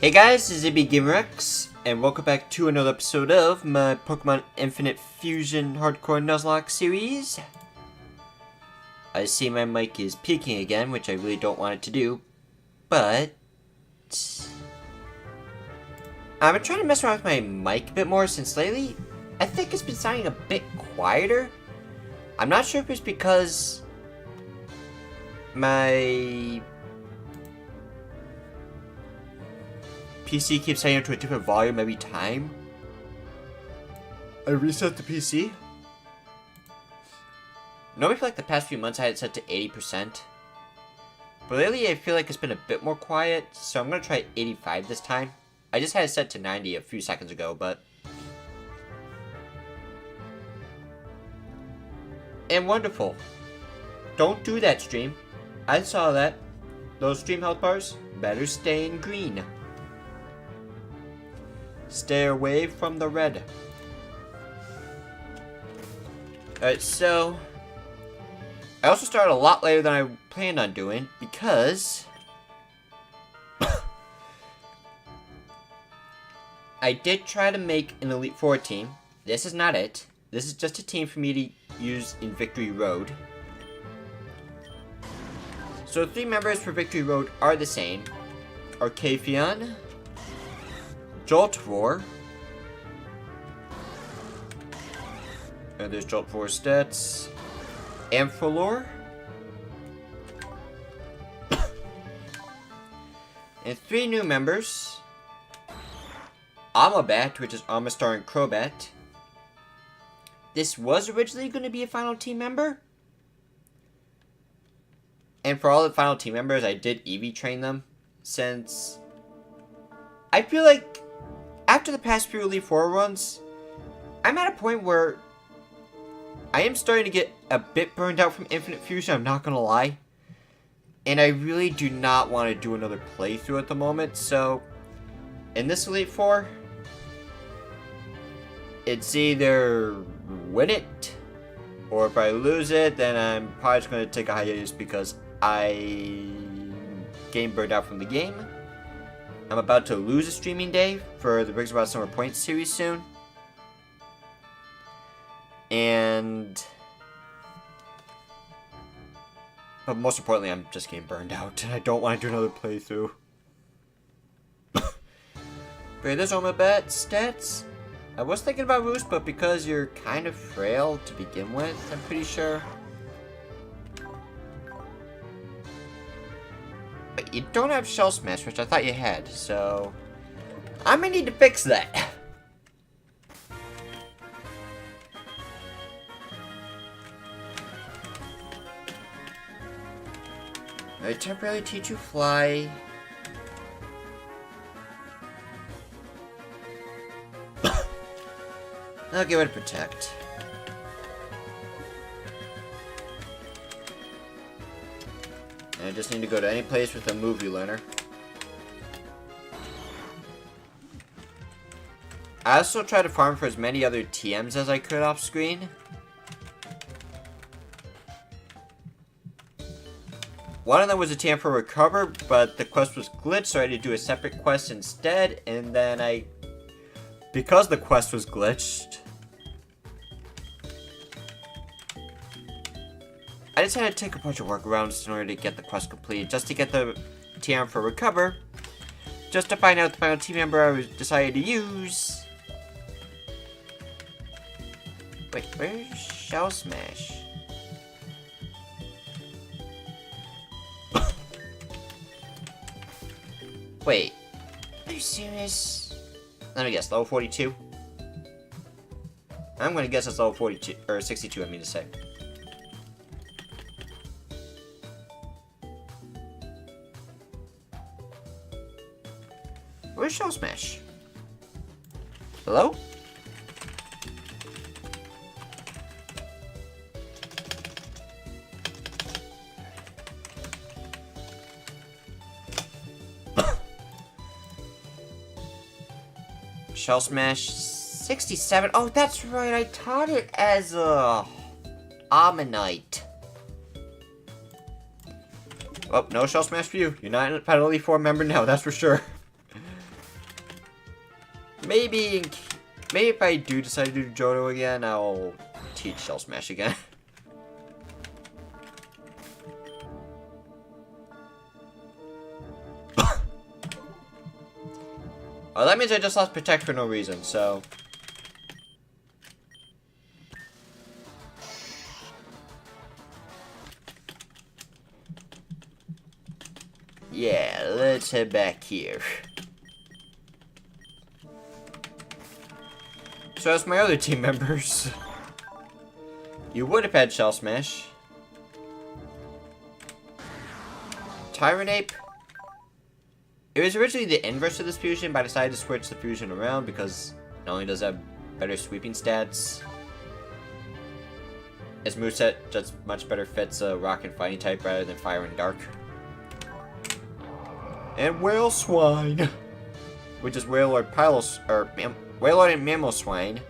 Hey guys, this is ZBGamerX, and welcome back to another episode of my Pokemon Infinite Fusion Hardcore Nuzlocke series. I see my mic is peaking again, which I really don't want it to do, but I've been trying to mess around with my mic a bit more since lately. I think it's been sounding a bit quieter. I'm not sure if it's because my PC keeps setting it to a different volume every time I reset the PC. Normally for like the past few months I had it set to 80%. But lately I feel like it's been a bit more quiet, so I'm going to try 85 this time. I just had it set to 90 a few seconds ago, but... And wonderful. Don't do that, stream. I saw that. Those stream health bars better stay in green. Stay away from the red. Alright, so I also started a lot later than I planned on doing because I did try to make an Elite Four team. This is not it. This is just a team for me to use in Victory Road. So 3 members for Victory Road are the same. Arcafion, Joltvor, and there's Joltvor's stats, Amphalor, and 3 new members, Amabat, which is Amistar and Crobat. This was originally going to be a final team member, and for all the final team members, I did EV train them, since I feel like after the past few Elite Four runs, I'm at a point where I am starting to get a bit burned out from Infinite Fusion, I'm not gonna lie. And I really do not want to do another playthrough at the moment, so in this Elite Four, it's either win it, or if I lose it, then I'm probably just going to take a hiatus because I getting burned out from the game. I'm about to lose a streaming day for the Briggs About Summer Points series soon. But most importantly, I'm just getting burned out, and I don't want to do another playthrough. But there's Amabat stats. I was thinking about Roost, but because you're kind of frail to begin with, I'm pretty sure. But you don't have Shell Smash, which I thought you had, so I'm gonna need to fix that. I temporarily teach you Fly. I'll get rid of Protect. And I just need to go to any place with a movie learner. I also tried to farm for as many other TMs as I could off screen. One of them was a TM for Recover, but the quest was glitched, so I had to do a separate quest instead, and then because the quest was glitched, I just had to take a bunch of workarounds in order to get the quest completed, just to get the TM for Recover, just to find out the final team member I decided to use. Wait, where's Shell Smash? Wait, are you serious? Let me guess, level 42? I'm gonna guess it's level 42, or 62, I mean to say. Where's Shell Smash? Hello? Shell Smash 67. Oh, that's right. I taught it as a Ammonite. Oh, no Shell Smash for you. You're not a Penalty 4 member now, that's for sure. Maybe if I do decide to do Johto again, I'll teach Shell Smash again. Oh, that means I just lost Protect for no reason, so... Yeah, let's head back here. So as my other team members, you would have had Shell Smash. Tyranape. It was originally the inverse of this fusion, but I decided to switch the fusion around because not only does it have better sweeping stats, its moveset just much better fits a rock and fighting type rather than fire and dark. And Whale Swine, which is Wailord Pylos, or Wailord and Mamoswine.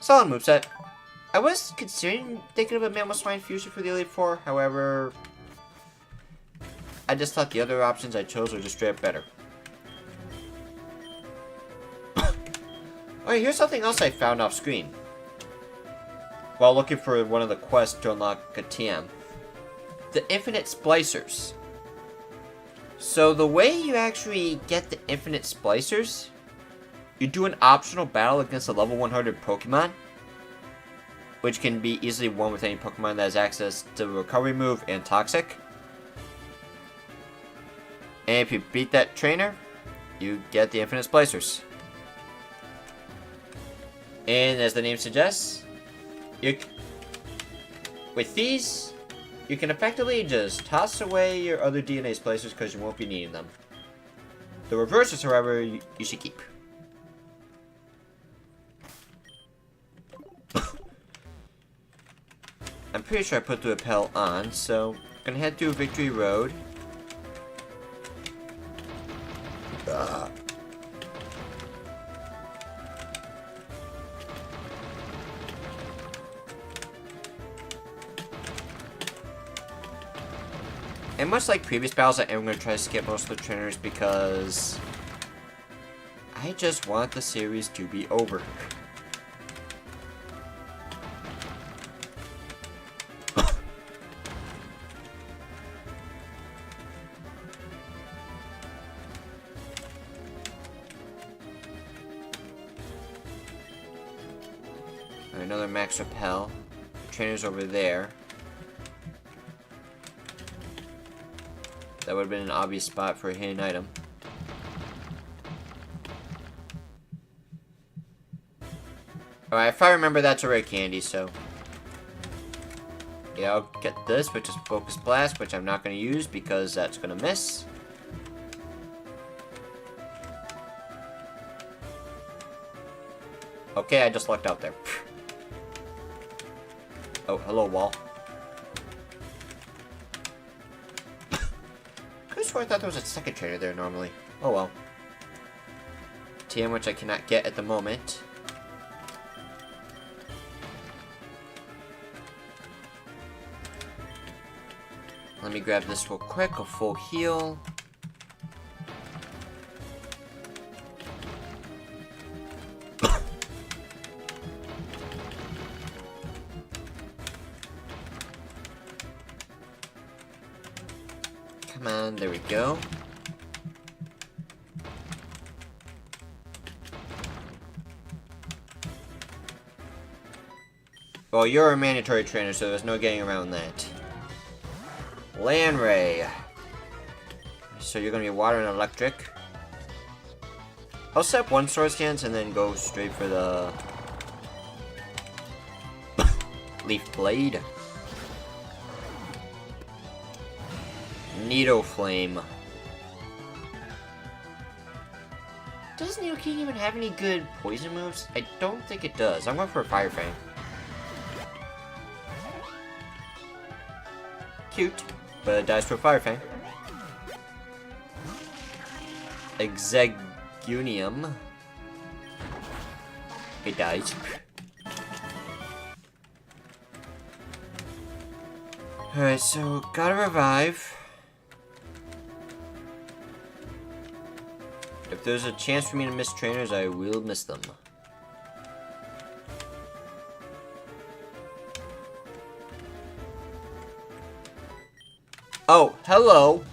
Solid moveset. I was considering thinking of a Mamoswine fusion for the Elite Four, however, I just thought the other options I chose were just straight up better. Alright, here's something else I found off screen while looking for one of the quests to unlock a TM. The Infinite Splicers. So the way you actually get the Infinite Splicers, you do an optional battle against a level 100 Pokemon, which can be easily won with any Pokemon that has access to the Recovery move and Toxic. And if you beat that trainer, you get the Infinite Splicers. And as the name suggests, with these, you can effectively just toss away your other DNA Splicers because you won't be needing them. The reverses, however, you should keep. I'm pretty sure I put the Repel on, so I'm gonna head through Victory Road. And much like previous battles, I am going to try to skip most of the trainers because I just want the series to be over. Another Max Repel. The trainer's over there. That would have been an obvious spot for a hidden item. Alright, if I remember, that's a rare candy, so... yeah, I'll get this, which is Focus Blast, which I'm not going to use because that's going to miss. Okay, I just lucked out there. Oh, hello, wall. I thought there was a second trainer there normally. Oh well. TM, which I cannot get at the moment. Let me grab this real quick, a full heal. Come on, there we go. Well, you're a mandatory trainer, so there's no getting around that. Land Ray. So you're gonna be water and electric. I'll set up one Swords Dance and then go straight for the Leaf Blade. Nidoflame. Does Nidoking even have any good poison moves? I don't think it does. I'm going for a Fire Fang. Cute, but it dies for a Fire Fang. Exegunium. It dies. Alright, so gotta revive. If there's a chance for me to miss trainers, I will miss them. Oh, hello!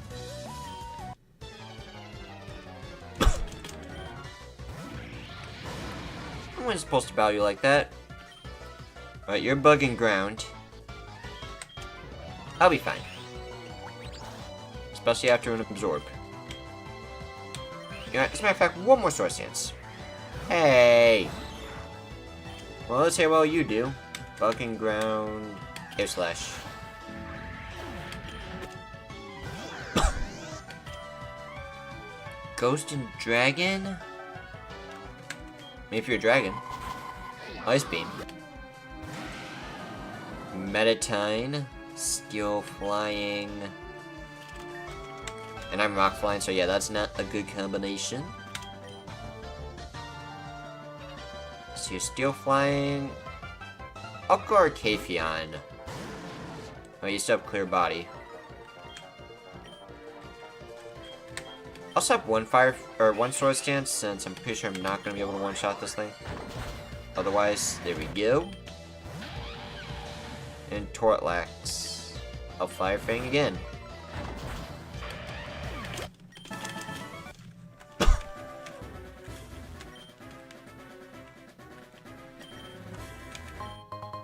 I wasn't supposed to bow you like that. Alright, you're bugging ground. I'll be fine. Especially after an absorb. You know, as a matter of fact, one more sword stance. Hey! Well, let's hear what you do. Bugging ground. Air slash. Ghost and Dragon? Maybe if you're a dragon. Ice Beam. Metatine. Steel Flying. And I'm Rock Flying, so yeah, that's not a good combination. So you're Steel Flying. I'll go Arcafion. Oh, you still have Clear Body. I'll set one one sword stance since I'm pretty sure I'm not gonna be able to one-shot this thing. Otherwise, there we go. And Tortlax. I'll Fire Fang again.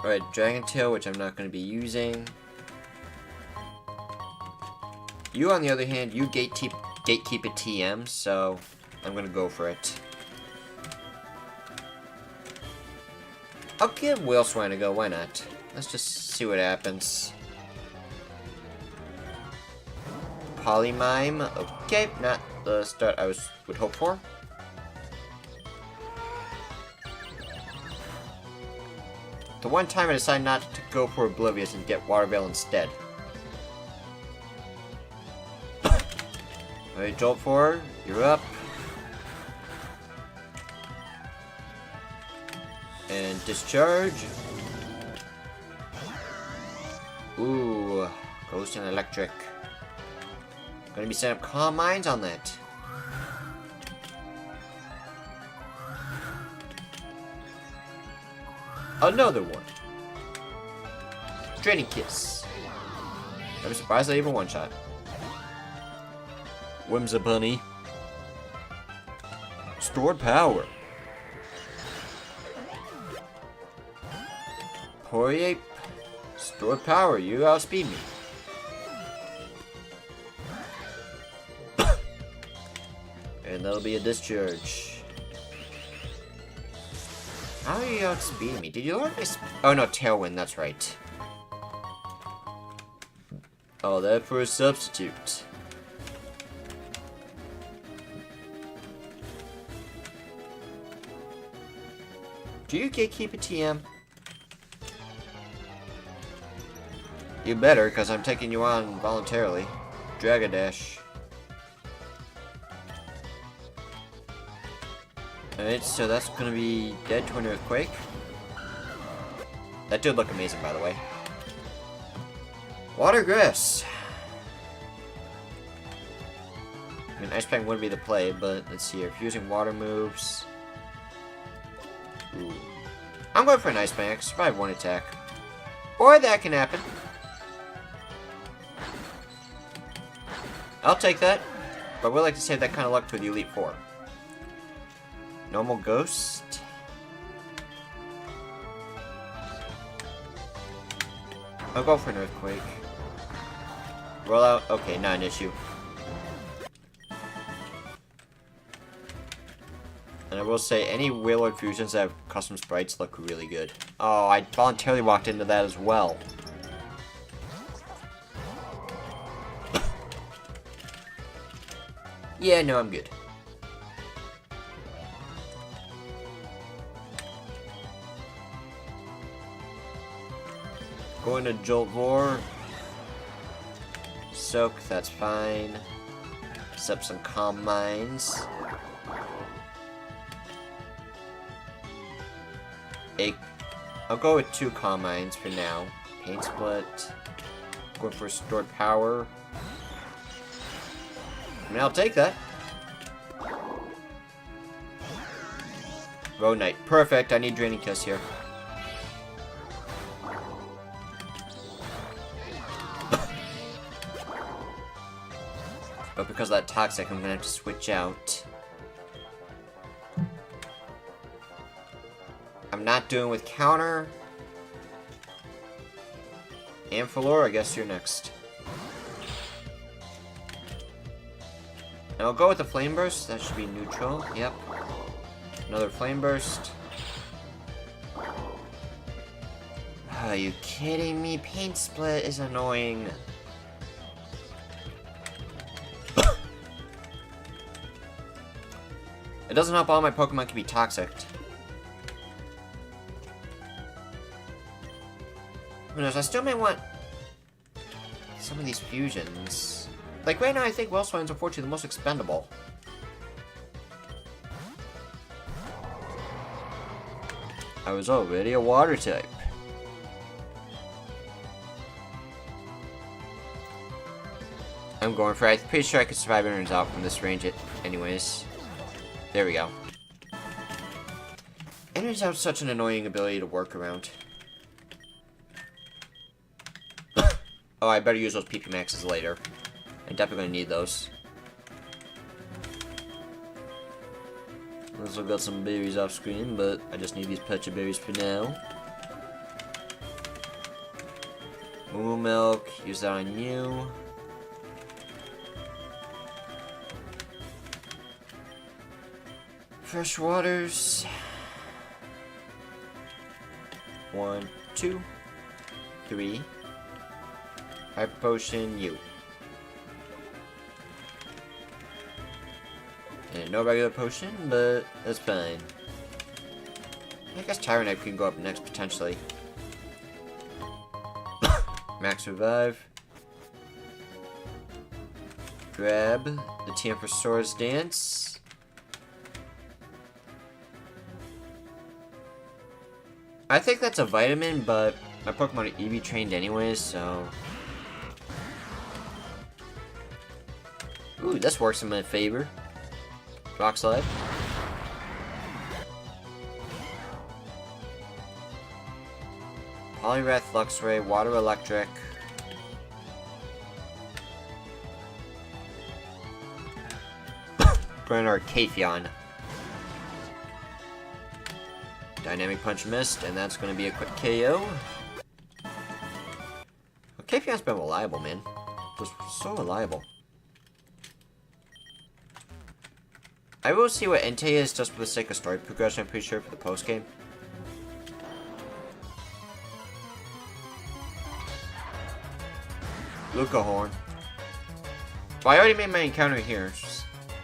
Alright, Dragon Tail, which I'm not gonna be using. You, on the other hand, you gatekeep a TM, so I'm gonna go for it. I'll give Whale Swine a go, why not? Let's just see what happens. Polymime, okay, not the start I would hope for. The one time I decided not to go for Oblivious and get Water Veil instead. Alright, Jolt 4, you're up. And Discharge. Ooh, Ghost and Electric. Gonna be setting up Calm Minds on that. Another one. Draining Kiss. I'm surprised I even one-shot. Whimsibunny. Stored Power. Poryape. Stored Power, you outspeed me. And that'll be a Discharge. How are you outspeeding me? Did you learn my oh no, Tailwind, that's right. Oh, that for a substitute. Do you gatekeep a TM? You better, because I'm taking you on voluntarily. Dragon Dash. Alright, so that's gonna be dead to an Earthquake. That did look amazing, by the way. Water Grass. I mean, Ice Fang would be the play, but let's see here. If using water moves. Ooh. I'm going for an Ice Fang. I can survive one attack. Or that can happen. I'll take that. But we'd like to save that kind of luck for the Elite Four. Normal Ghost. I'll go for an Earthquake. Roll out. Okay, not an issue. And I will say, any Wailord fusions that have custom sprites look really good. Oh, I voluntarily walked into that as well. Yeah, no, I'm good. Going to Jolt Vor. Soak, that's fine. Set up some Calm Minds. I'll go with 2 Calm Minds for now. Pain Split. Going for Stored Power. I mean, I'll take that. Road Knight. Perfect. I need Draining Kiss here. But because of that Toxic, I'm gonna have to switch out. I'm not doing with counter. And for lore, I guess you're next. And I'll go with the Flame Burst. That should be neutral. Yep. Another Flame Burst. Are you kidding me? Paint Split is annoying. It doesn't help all my Pokemon can be toxic. Who knows? I still may want some of these fusions. Like right now, I think Wellswine's unfortunately the most expendable. I was already a water type. I'm going for it. I'm pretty sure I could survive Inners out from this range anyways. There we go. Inners have such an annoying ability to work around. Oh, I better use those PP Maxes later. I'm definitely gonna need those. Also got some berries off screen, but I just need these Pecha Berries for now. Moo Milk, use that on you. Fresh Waters. 1, 2, 3. Hyper Potion, you. And no regular potion, but that's fine. I guess Tyranipe can go up next, potentially. Max Revive. Grab the TM for Swords Dance. I think that's a vitamin, but my Pokemon are EV trained anyways, so... Ooh, this works in my favor. Rock Slide. Poliwrath, Luxray, Water Electric. Burn Arcafion. Dynamic Punch missed, and that's going to be a quick KO. Arcafion's been reliable, man. Just so reliable. I will see what Entei is just for the sake of story progression, I'm pretty sure, for the post-game. Lucahorn. Well, I already made my encounter here.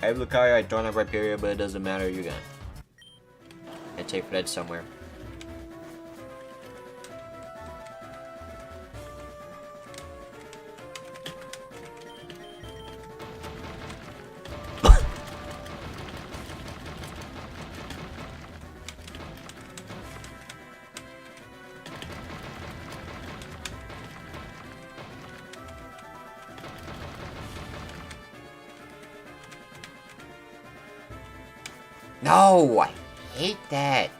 I have Lucario, I don't have Rhyperior, but it doesn't matter, you're gonna. Entei for dead somewhere. No, I hate that.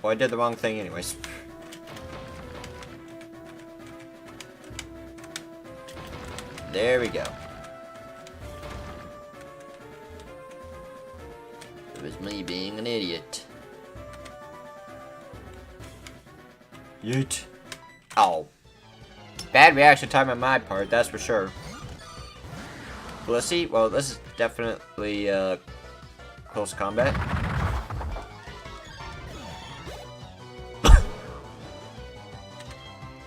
Well, I did the wrong thing anyways. There we go. It was me being an idiot. Yeet. Oh. Bad reaction time on my part, that's for sure. Blissey? Well, this is definitely close combat.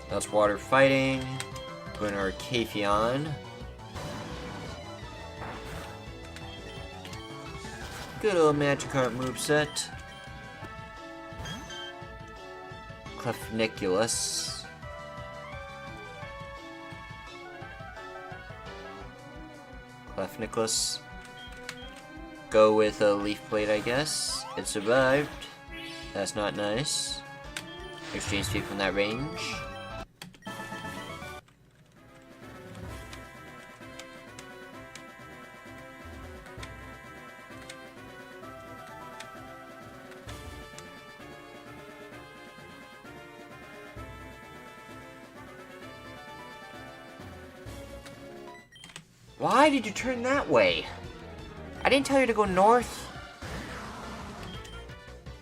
That's water fighting. Put our Arcafion. Good old Magikarp moveset. Clefniculus. Clef Nicholas. Go with a Leaf Blade, I guess. It survived. That's not nice. Exchange speed from that range. Why did you turn that way? I didn't tell you to go north.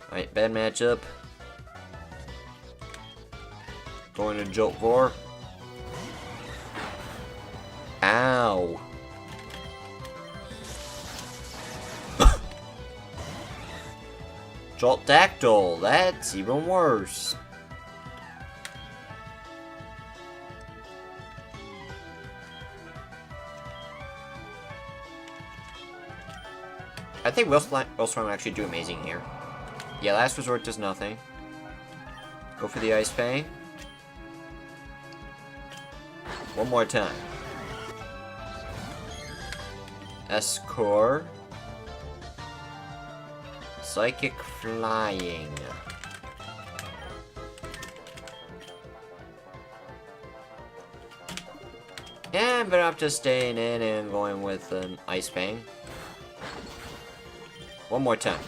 Alright, bad matchup. Going to Jolt 4. Ow. Jolt Dactyl, that's even worse. I think Willstorm will actually do amazing here. Yeah, Last Resort does nothing. Go for the Ice Fang. One more time. S-Core. Psychic Flying. Yeah, I'm better off just staying in and going with an Ice Fang. One more time.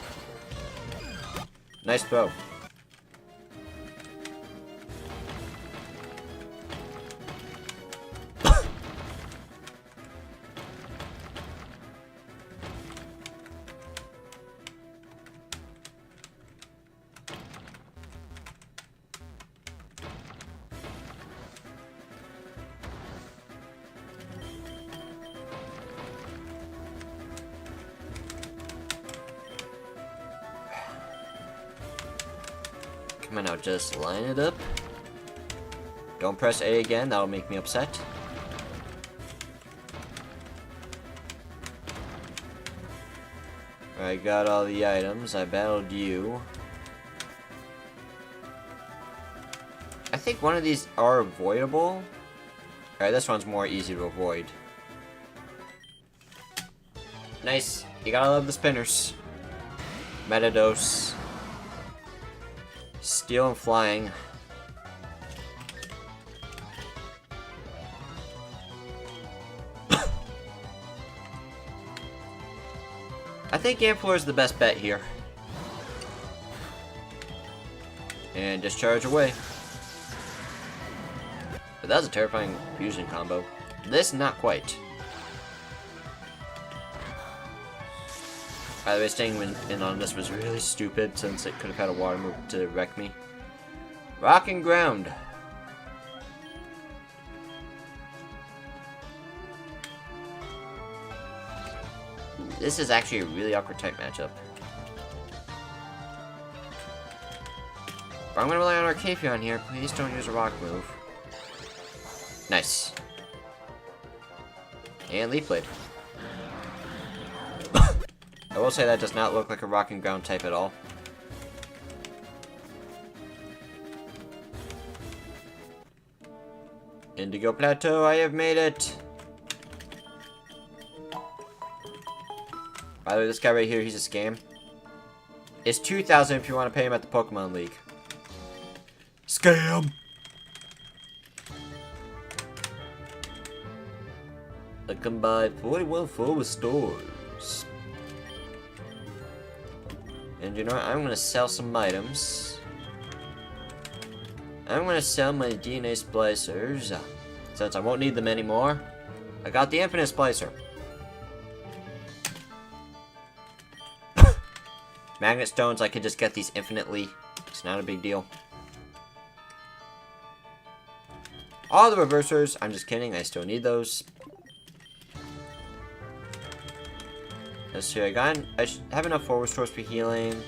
Nice throw. Come on now, just line it up. Don't press A again, that'll make me upset. I got all the items, I battled you. I think one of these are avoidable. Alright, this one's more easy to avoid. Nice, you gotta love the spinners. Metadose. Steel and Flying. I think Ampler is the best bet here. And discharge away. But that was a terrifying fusion combo. This, not quite. By the way, staying in on this was really stupid since it could have had a water move to wreck me. Rock and Ground. This is actually a really awkward type matchup. But I'm gonna rely on Arcapion here. Please don't use a rock move. Nice. And Leaf Blade. I will say that does not look like a rock and ground type at all. Indigo Plateau, I have made it! By the way, this guy right here, he's a scam. It's 2,000 if you want to pay him at the Pokemon League. Scam! I can buy 41 full stores. And you know what? I'm gonna sell some items. I'm gonna sell my DNA splicers, since I won't need them anymore. I got the Infinite Splicer. Magnet Stones, I could just get these infinitely. It's not a big deal. All the reversers, I'm just kidding, I still need those. Let's see, I should have enough forward stores for healing.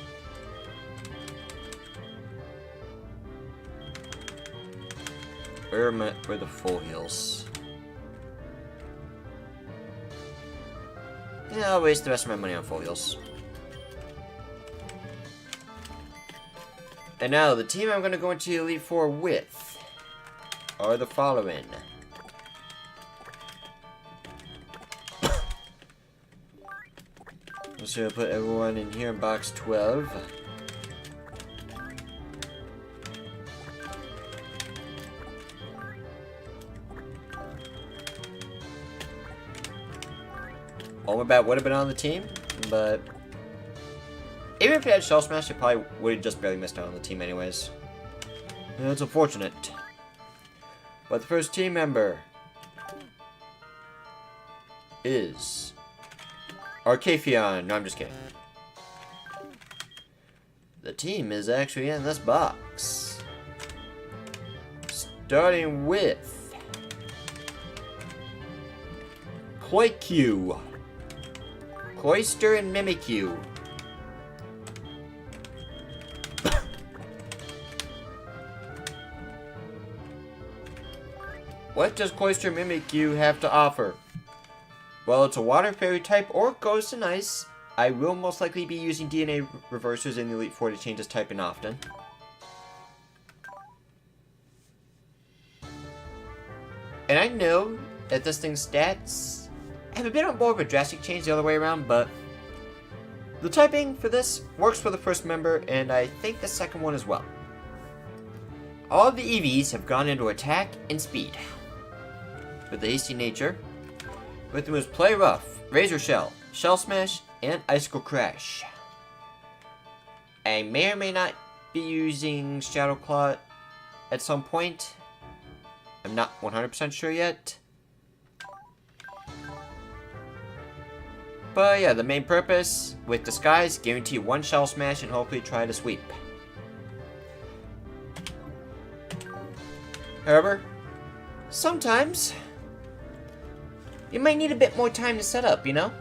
Where are the full heals? Yeah, I'll waste the rest of my money on full heals. And now, the team I'm going to go into Elite Four with are the following. So I'll put everyone in here in box 12. Wombat would have been on the team, but even if he had Shell Smash, he probably would have just barely missed out on the team anyways. That's unfortunate. But the first team member is Arcafion. No, I'm just kidding. The team is actually in this box. Starting with Cloycu, Cloyster, and Mimikyu. What does Cloyster Mimikyu have to offer? Well, it's a water fairy type or ghost and ice. I will most likely be using DNA reversers in the Elite Four to change its typing often. And I know that this thing's stats have a bit on more of a drastic change the other way around, but the typing for this works for the first member, and I think the second one as well. All of the EVs have gone into attack and speed. With the hasty nature, with the moves Play Rough, Razor Shell, Shell Smash, and Icicle Crash. I may or may not be using Shadow Claw at some point. I'm not 100% sure yet. But yeah, the main purpose with Disguise, guarantee one Shell Smash and hopefully try to sweep. However, sometimes you might need a bit more time to set up, you know?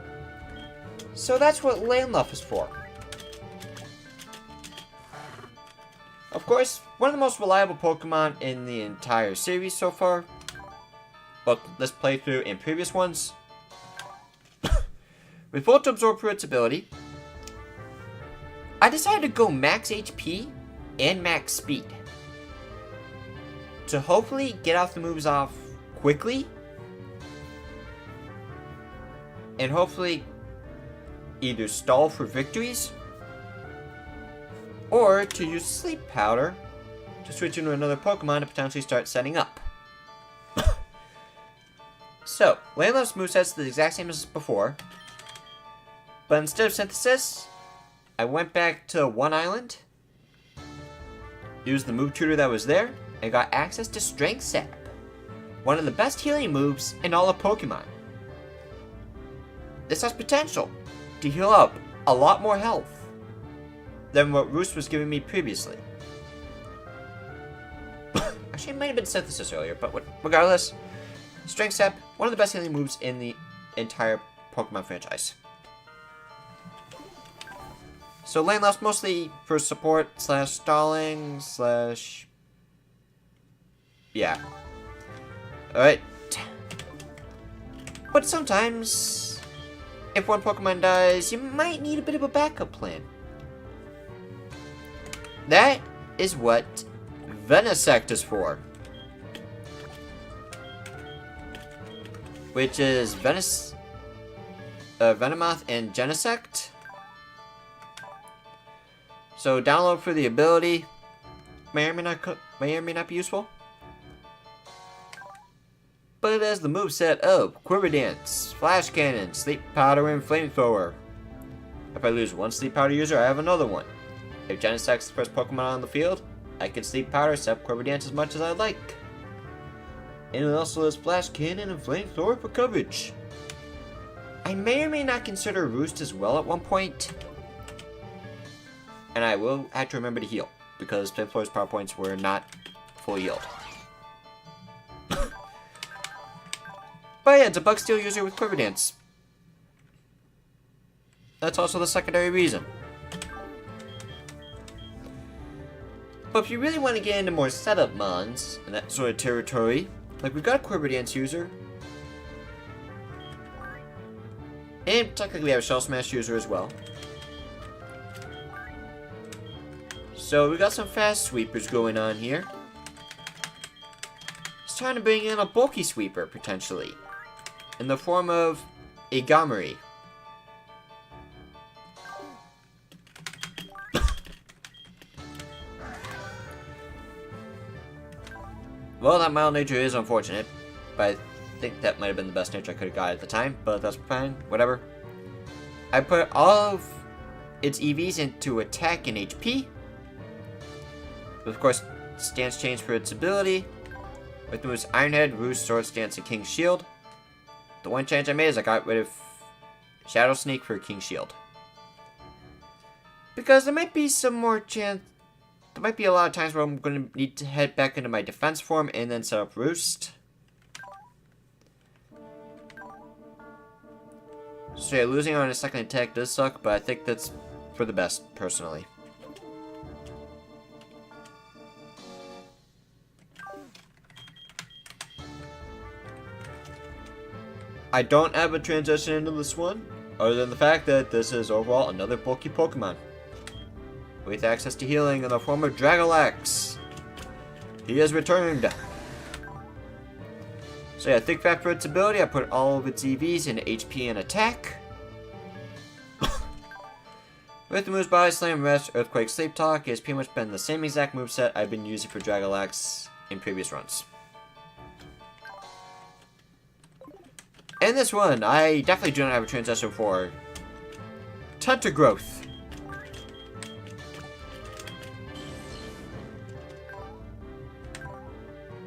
So that's what Landluff is for. Of course, one of the most reliable Pokemon in the entire series so far. Both this playthrough and previous ones. With Volt Absorb for its ability, I decided to go max HP and max speed. To hopefully get off the moves off quickly. And hopefully either stall for victories, or to use Sleep Powder to switch into another Pokemon to potentially start setting up. So, Landluff's moveset's the exact same as before, but instead of Synthesis, I went back to one island, used the move tutor that was there, and got access to Strength Sap, one of the best healing moves in all of Pokemon. This has potential to heal up a lot more health than what Roost was giving me previously. Actually, it might have been Synthesis earlier, but regardless, Strength Sap, one of the best healing moves in the entire Pokemon franchise. So Landluff's mostly for support / stalling / yeah. Alright. But sometimes, if one Pokemon dies, you might need a bit of a backup plan. That is what Venosect is for. Which is Venomoth and Genesect. So download for the ability may or may not be useful. But it has the moveset of Quiver Dance, Flash Cannon, Sleep Powder, and Flamethrower. If I lose one Sleep Powder user, I have another one. If Genesect's the first Pokemon on the field, I can Sleep Powder, set Quiver Dance as much as I like. And it also has Flash Cannon and Flamethrower for coverage. I may or may not consider Roost as well at one point. And I will have to remember to heal, because Flamethrower's power points were not fully healed. But yeah, it's a Bug Steel user with Quiver Dance. That's also the secondary reason. But if you really want to get into more setup mons and that sort of territory, like we've got a Quiver Dance user. And technically we have a Shell Smash user as well. So we got some fast sweepers going on here. It's trying to bring in a bulky sweeper, potentially. In the form of a Gomery. Well, that mild nature is unfortunate, but I think that might have been the best nature I could have got at the time, but that's fine, whatever. I put all of its EVs into attack and HP. But of course, stance change for its ability. With moves Ironhead, Roost, Sword Stance, and King's Shield. The one change I made is I got rid of Shadow Sneak for King's Shield. Because there might be some more chance. There might be a lot of times where I'm going to need to head back into my defense form and then set up Roost. So yeah, losing on a second attack does suck, but I think that's for the best, personally. I don't have a transition into this one, other than the fact that this is overall another bulky Pokemon. With access to healing in the form of Dragalax. He has returned. So yeah, Thick Fat for its ability, I put all of its EVs into HP and attack. With the moves Body Slam, Rest, Earthquake, Sleep Talk, it has pretty much been the same exact moveset I've been using for Dragalax in previous runs. In this one, I definitely do not have a transition for Tenta Growth.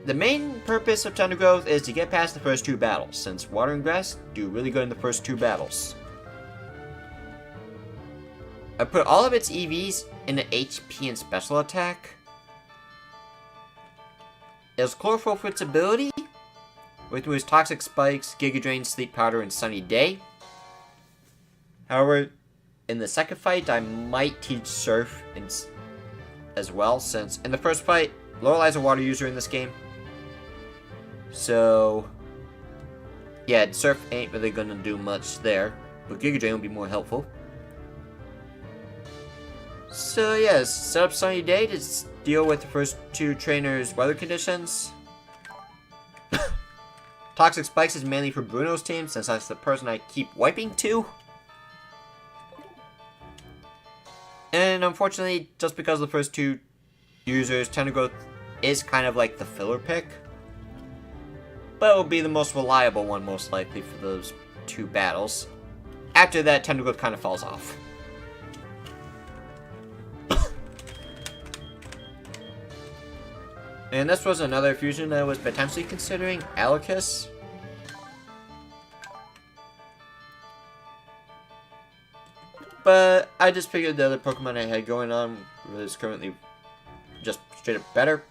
The main purpose of Tenta Growth is to get past the first two battles, since Water and Grass do really good in the first two battles. I put all of its EVs into HP and special attack. It has Chlorophyll for its ability, with moves Toxic Spikes, Giga Drain, Sleep Powder, and Sunny Day. However, in the second fight, I might teach Surf as well, since in the first fight, Lorelai's a water user in this game. So, yeah, Surf ain't really gonna do much there, but Giga Drain will be more helpful. So yeah, set up Sunny Day to deal with the first two trainers' weather conditions. Toxic Spikes is mainly for Bruno's team, since that's the person I keep wiping to. And unfortunately, just because of the first two users, Tenta Growth is kind of like the filler pick. But it will be the most reliable one, most likely, for those two battles. After that, Tenta Growth kind of falls off. And this was another fusion I was potentially considering, Alucus. But I just figured the other Pokemon I had going on was currently just straight up better.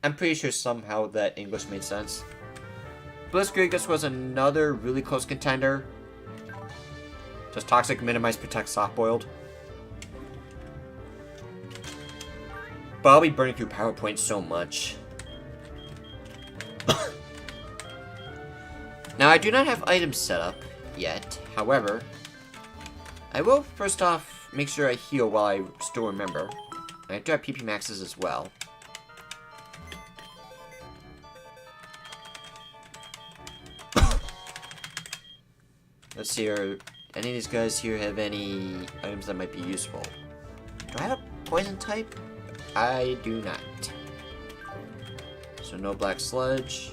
I'm pretty sure somehow that English made sense. Blitzkrieg was another really close contender. Just Toxic, Minimize, Protect, Soft-Boiled. But I'll be burning through PowerPoint so much. Now, I do not have items set up yet. However, I will first off make sure I heal while I still remember. And I do have PP Maxes as well. Let's see, are any of these guys here have any items that might be useful? Do I have a poison type? I do not. So no Black Sludge.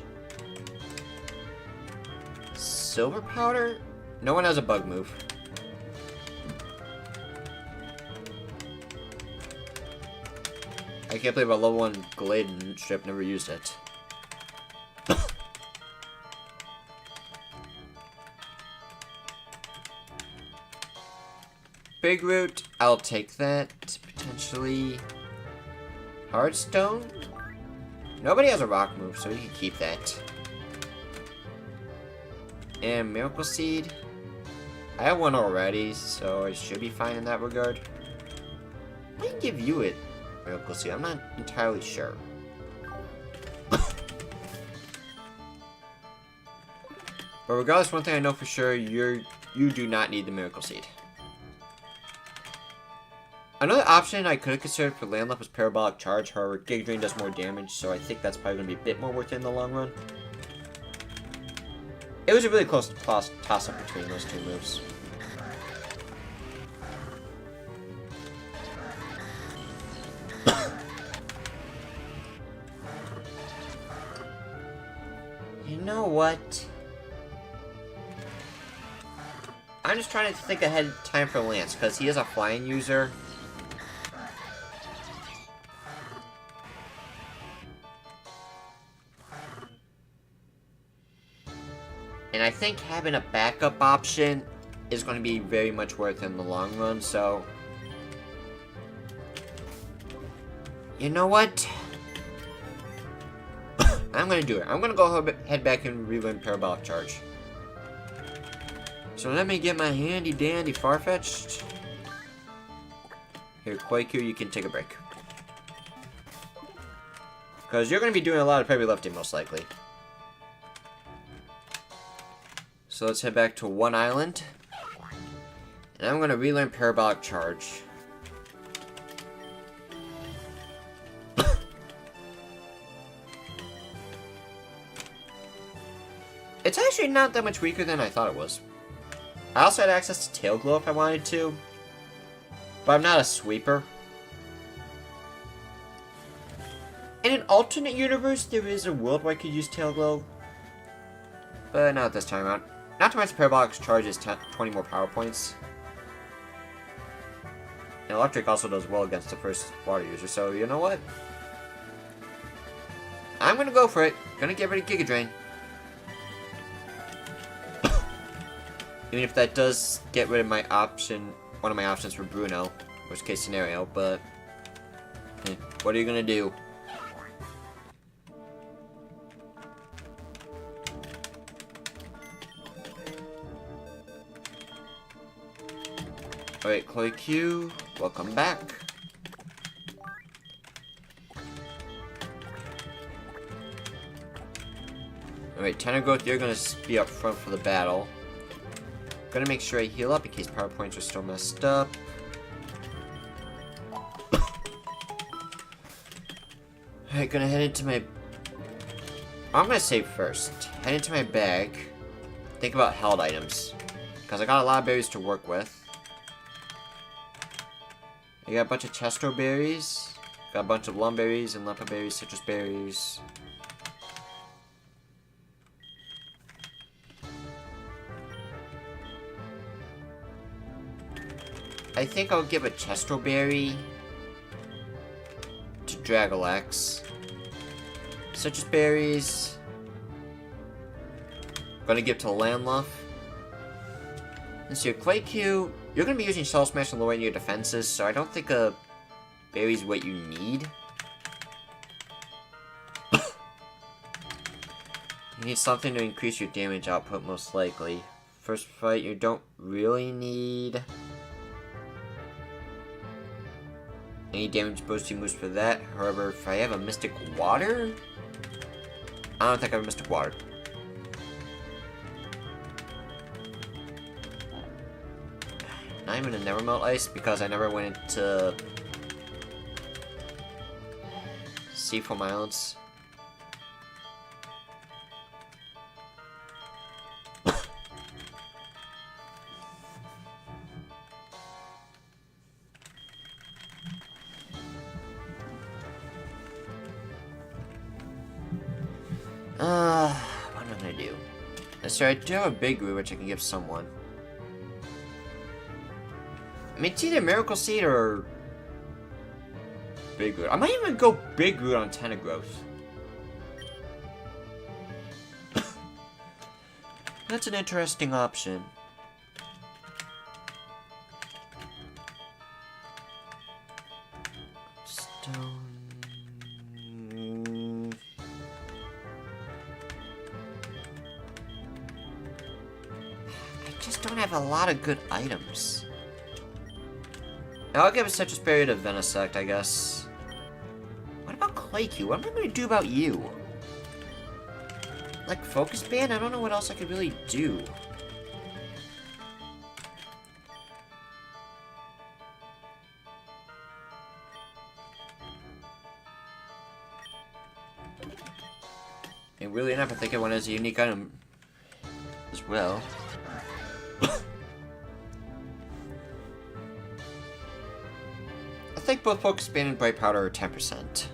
Silver Powder? No one has a bug move. I can't believe a level 1 Gladden strip never used it. Big Root, I'll take that, potentially. Hardstone? Nobody has a rock move, so you can keep that. And Miracle Seed. I have one already, so I should be fine in that regard. I can give you it, Miracle Seed. I'm not entirely sure. But regardless, one thing I know for sure, you do not need the Miracle Seed. Another option I could have considered for Landluff was Parabolic Charge, however, Giga Drain does more damage, so I think that's probably going to be a bit more worth it in the long run. It was a really close toss-up between those two moves. what? I'm just trying to think ahead of time for Lance, because he is a flying user. And I think having a backup option is going to be very much worth it in the long run, so... You know what? I'm going to do it. I'm going to go head back and relearn Parabolic Charge. So let me get my handy dandy Farfetch'd. Here, Quaku, you can take a break. Because you're going to be doing a lot of heavy lifting, most likely. So let's head back to one island. And I'm going to relearn Parabolic Charge. It's actually not that much weaker than I thought it was. I also had access to Tail Glow if I wanted to. But I'm not a sweeper. In an alternate universe, there is a world where I could use Tail Glow. But not this time out. Not to mention Parabolic Charge is 20 more power points. And Electric also does well against the first water user, so you know what? I'm gonna go for it. Gonna get rid of Giga Drain. Even if that does get rid of my option, one of my options for Bruno, worst case scenario, but what are you gonna do? Alright, Chloe Q, welcome back. Alright, Tenor Growth, you're gonna be up front for the battle. Gonna make sure I heal up in case power points are still messed up. Alright, gonna head into my... I'm gonna save first. Head into my bag. Think about held items. Because I got a lot of berries to work with. I got a bunch of Chesto berries. Got a bunch of Lum berries and Lempa berries, citrus berries. I think I'll give a Chesto berry to Dragolax. Citrus berries. Gonna give to Landluff. Let's see, Quaku. You're gonna be using Shell Smash and lowering your defenses, so I don't think a berry's what you need. You need something to increase your damage output, most likely. First fight, you don't really need any damage boosting moves for that. However, if I have a Mystic Water... I don't think I have a Mystic Water. Not even a Never Melt Ice, because I never went into Seafoam Islands. What am I gonna do? So I do have a Big Root, which I can give someone. I mean, it's either Miracle Seed or Big Root. I might even go Big Root on Tenor Growth. That's an interesting option. Stone... I just don't have a lot of good items. Now I'll give a Citrus Berry to Venosect, I guess. What about Quaku? What am I going to do about you? Like Focus Band? I don't know what else I could really do. And really enough, I think one has a unique item as well. I think both Focus Band and Bright Powder are 10%.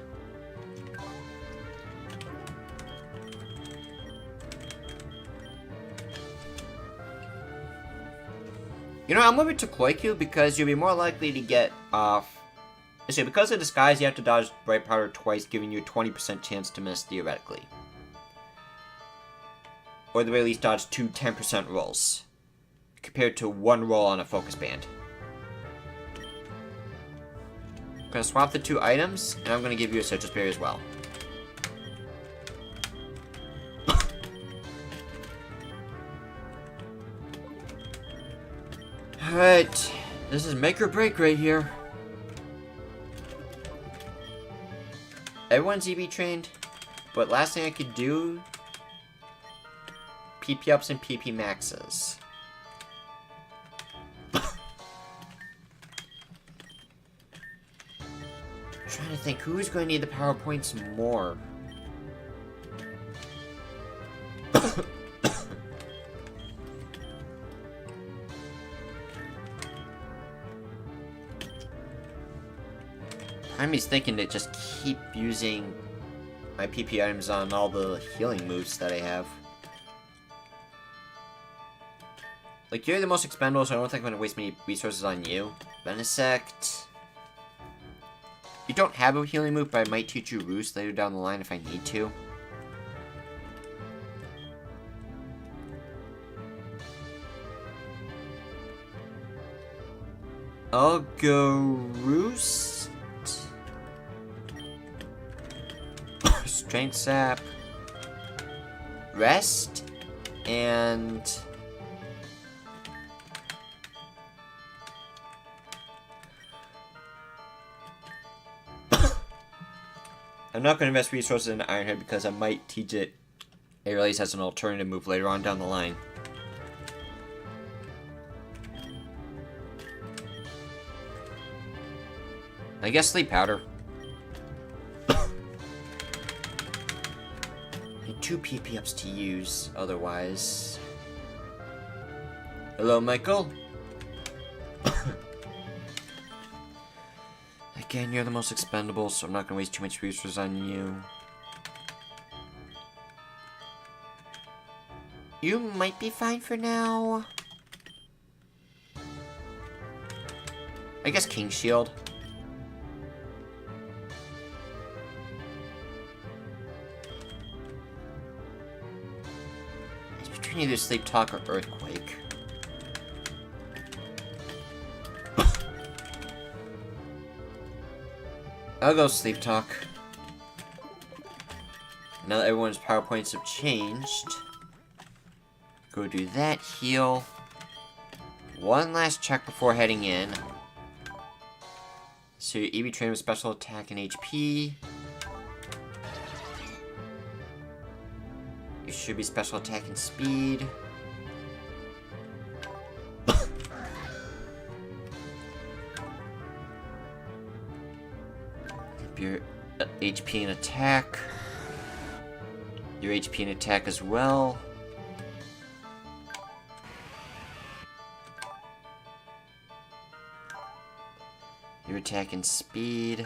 You know, I'm moving to Cloyku because you'll be more likely to get off. So because of disguise, you have to dodge bright powder twice, giving you a 20% chance to miss theoretically. Or at the very least, dodge 2 10% rolls, compared to 1 roll on a focus band. I'm gonna swap the 2 items, and I'm gonna give you a citrus berry as well. Alright, this is make or break right here. Everyone's EV trained, but last thing I could do, PP ups and PP maxes. Trying to think who's going to need the power points more. I'm just thinking to just keep using my PP items on all the healing moves that I have. Like, you're the most expendable, so I don't think I'm going to waste many resources on you. Venisect. You don't have a healing move, but I might teach you Roost later down the line if I need to. I'll go Roost. Strength Sap. Rest. And... I'm not going to invest resources in Ironhead because I might teach it Aerials as an alternative move later on down the line. I guess Sleep Powder. Need 2 PP ups to use, otherwise. Hello, Michael. Again, you're the most expendable, so I'm not going to waste too much resources on you. You might be fine for now. I guess King Shield. It's between either Sleep Talk or Earthquake. I'll go Sleep Talk. Now that everyone's power points have changed, go do that, heal. One last check before heading in. So your EV train with special attack and HP. You should be special attack and speed. Your HP and attack. Your HP and attack as well. Your attack and speed.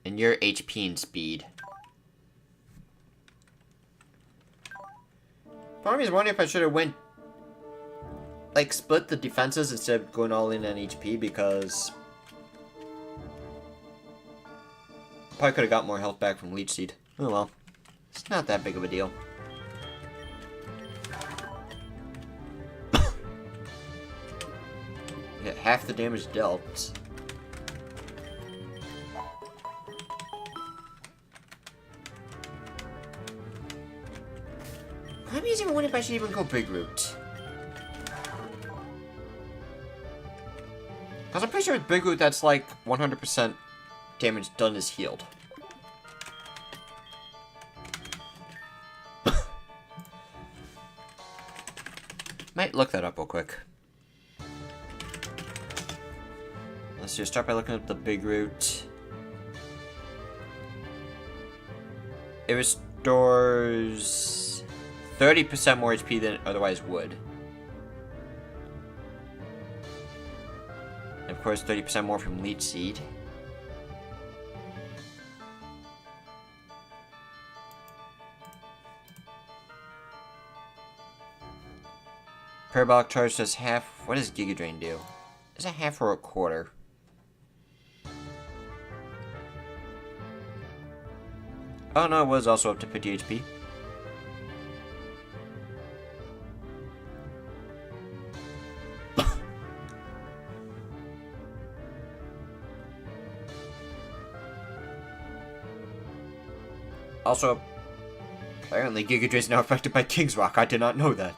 And your HP and speed. Part of me is wondering if I should have went, like, split the defenses instead of going all in on HP, because probably could have got more health back from Leech Seed. Oh well. It's not that big of a deal. Get half the damage dealt. I'm even wondering if I should even go Big Root. Because I'm pretty sure with Big Root that's like 100% damage done is healed. Might look that up real quick. Let's just start by looking up the Big Root. It restores 30% more HP than it otherwise would. And of course, 30% more from Leech Seed. Parabolic charge does half. What does Giga Drain do? Is it half or a quarter? Oh no, it was also up to 50 HP. Also, apparently Giga Drain is now affected by King's Rock. I did not know that.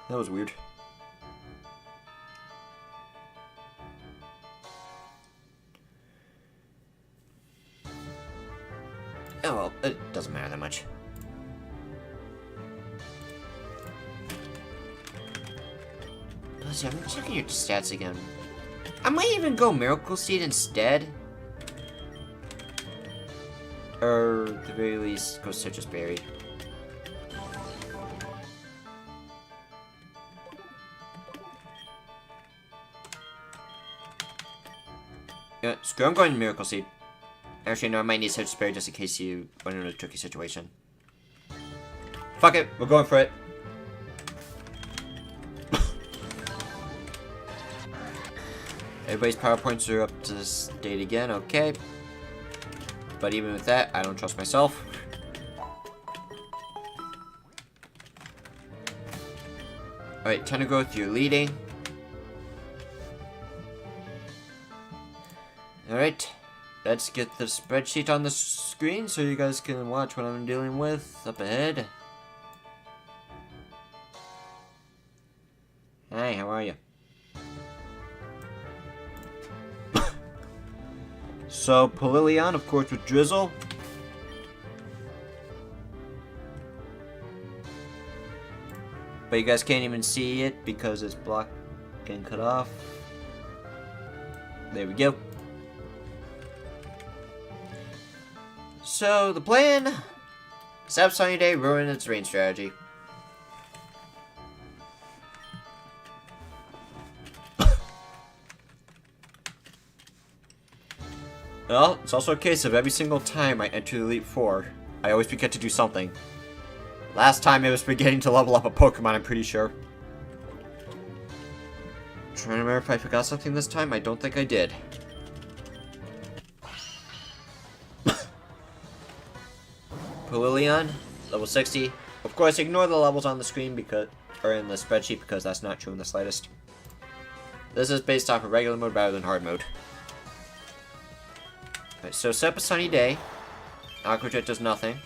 That was weird. Oh well, it doesn't matter that much. Let's see, I'm checking your stats again. I might even go Miracle Seed instead. Or at the very least, go Citrus Berry. Yeah, screw, I'm going Miracle Seed. Actually, no, I might need Citrus Berry just in case you run into a tricky situation. Fuck it, we're going for it. Everybody's power points are up to state again, okay. But even with that, I don't trust myself. Alright, time to go with your leading. Alright, let's get the spreadsheet on the screen so you guys can watch what I'm dealing with up ahead. Hi, how are you? So, Polilion, of course, with Drizzle. But you guys can't even see it because it's blocked and cut off. There we go. So, the plan is have Sunny Day ruin its rain strategy. Well, it's also a case of every single time I enter the Elite Four, I always forget to do something. Last time it was forgetting to level up a Pokemon, I'm pretty sure. Trying to remember if I forgot something this time, I don't think I did. Polilion, level 60. Of course, ignore the levels on the screen because, or in the spreadsheet because that's not true in the slightest. This is based off of regular mode rather than hard mode. Right, so set up a Sunny Day. Aqua Jet does nothing.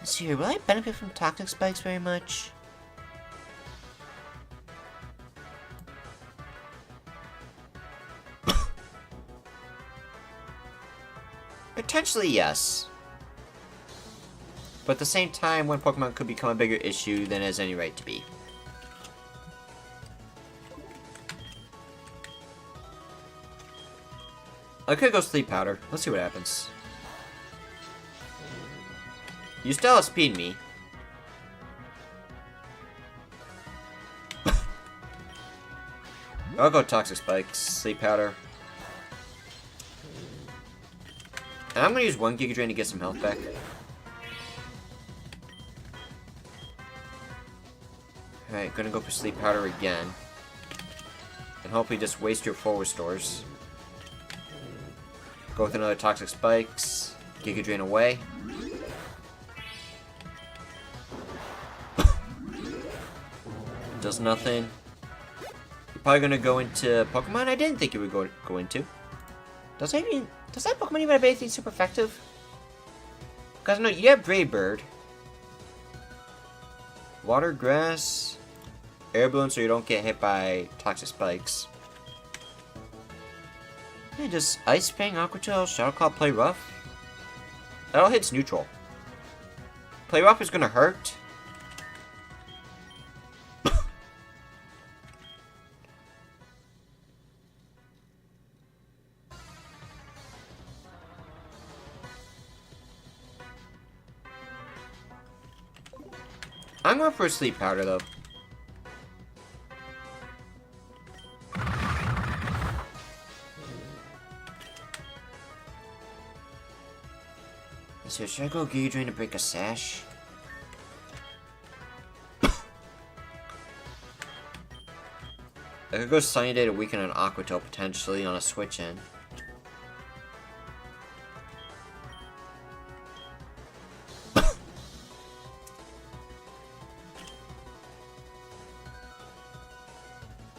Let's see here, will I benefit from Toxic Spikes very much? Potentially, yes. But at the same time, one Pokemon could become a bigger issue than it has any right to be. I could go Sleep Powder. Let's see what happens. You still outspeed me. I'll go Toxic Spikes, Sleep Powder. And I'm gonna use one Giga Drain to get some health back. Alright, gonna go for Sleep Powder again. And hopefully just waste your full restores. Go with another Toxic Spikes. Giga Drain away. Does nothing. You're probably gonna go into Pokemon I didn't think you would go into. Does that Pokemon even have anything super effective? Because no, you have Brave Bird. Water, Grass, Air Balloon so you don't get hit by Toxic Spikes. Yeah, just Ice Fang, Aqua Tail, Shadow Claw, Play Rough. That all hits neutral. Play Rough is gonna hurt. I'm going for a Sleep Powder, though. So should I go Giga Drain to break a Sash? I could go Sunny Day to weaken an Aqua Tail potentially on a switch in.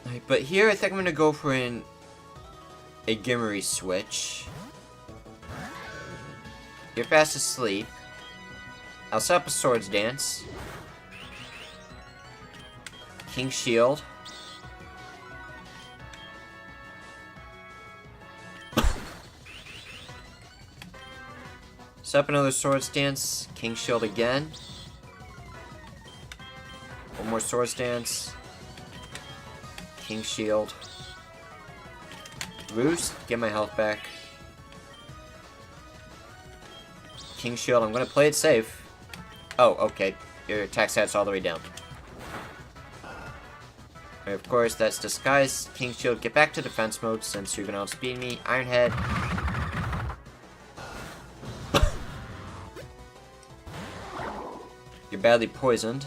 Alright, but here I think I'm gonna go for a Gimmery switch. You're fast asleep. I'll set up a Swords Dance. King Shield. Set up another Swords Dance. King Shield again. One more Swords Dance. King Shield. Roost. Get my health back. King Shield. I'm gonna play it safe. Oh, okay. Your attack stat's all the way down. Right, of course, that's Disguise. King Shield. Get back to defense mode since you're gonna outspeed me. Iron Head. You're badly poisoned.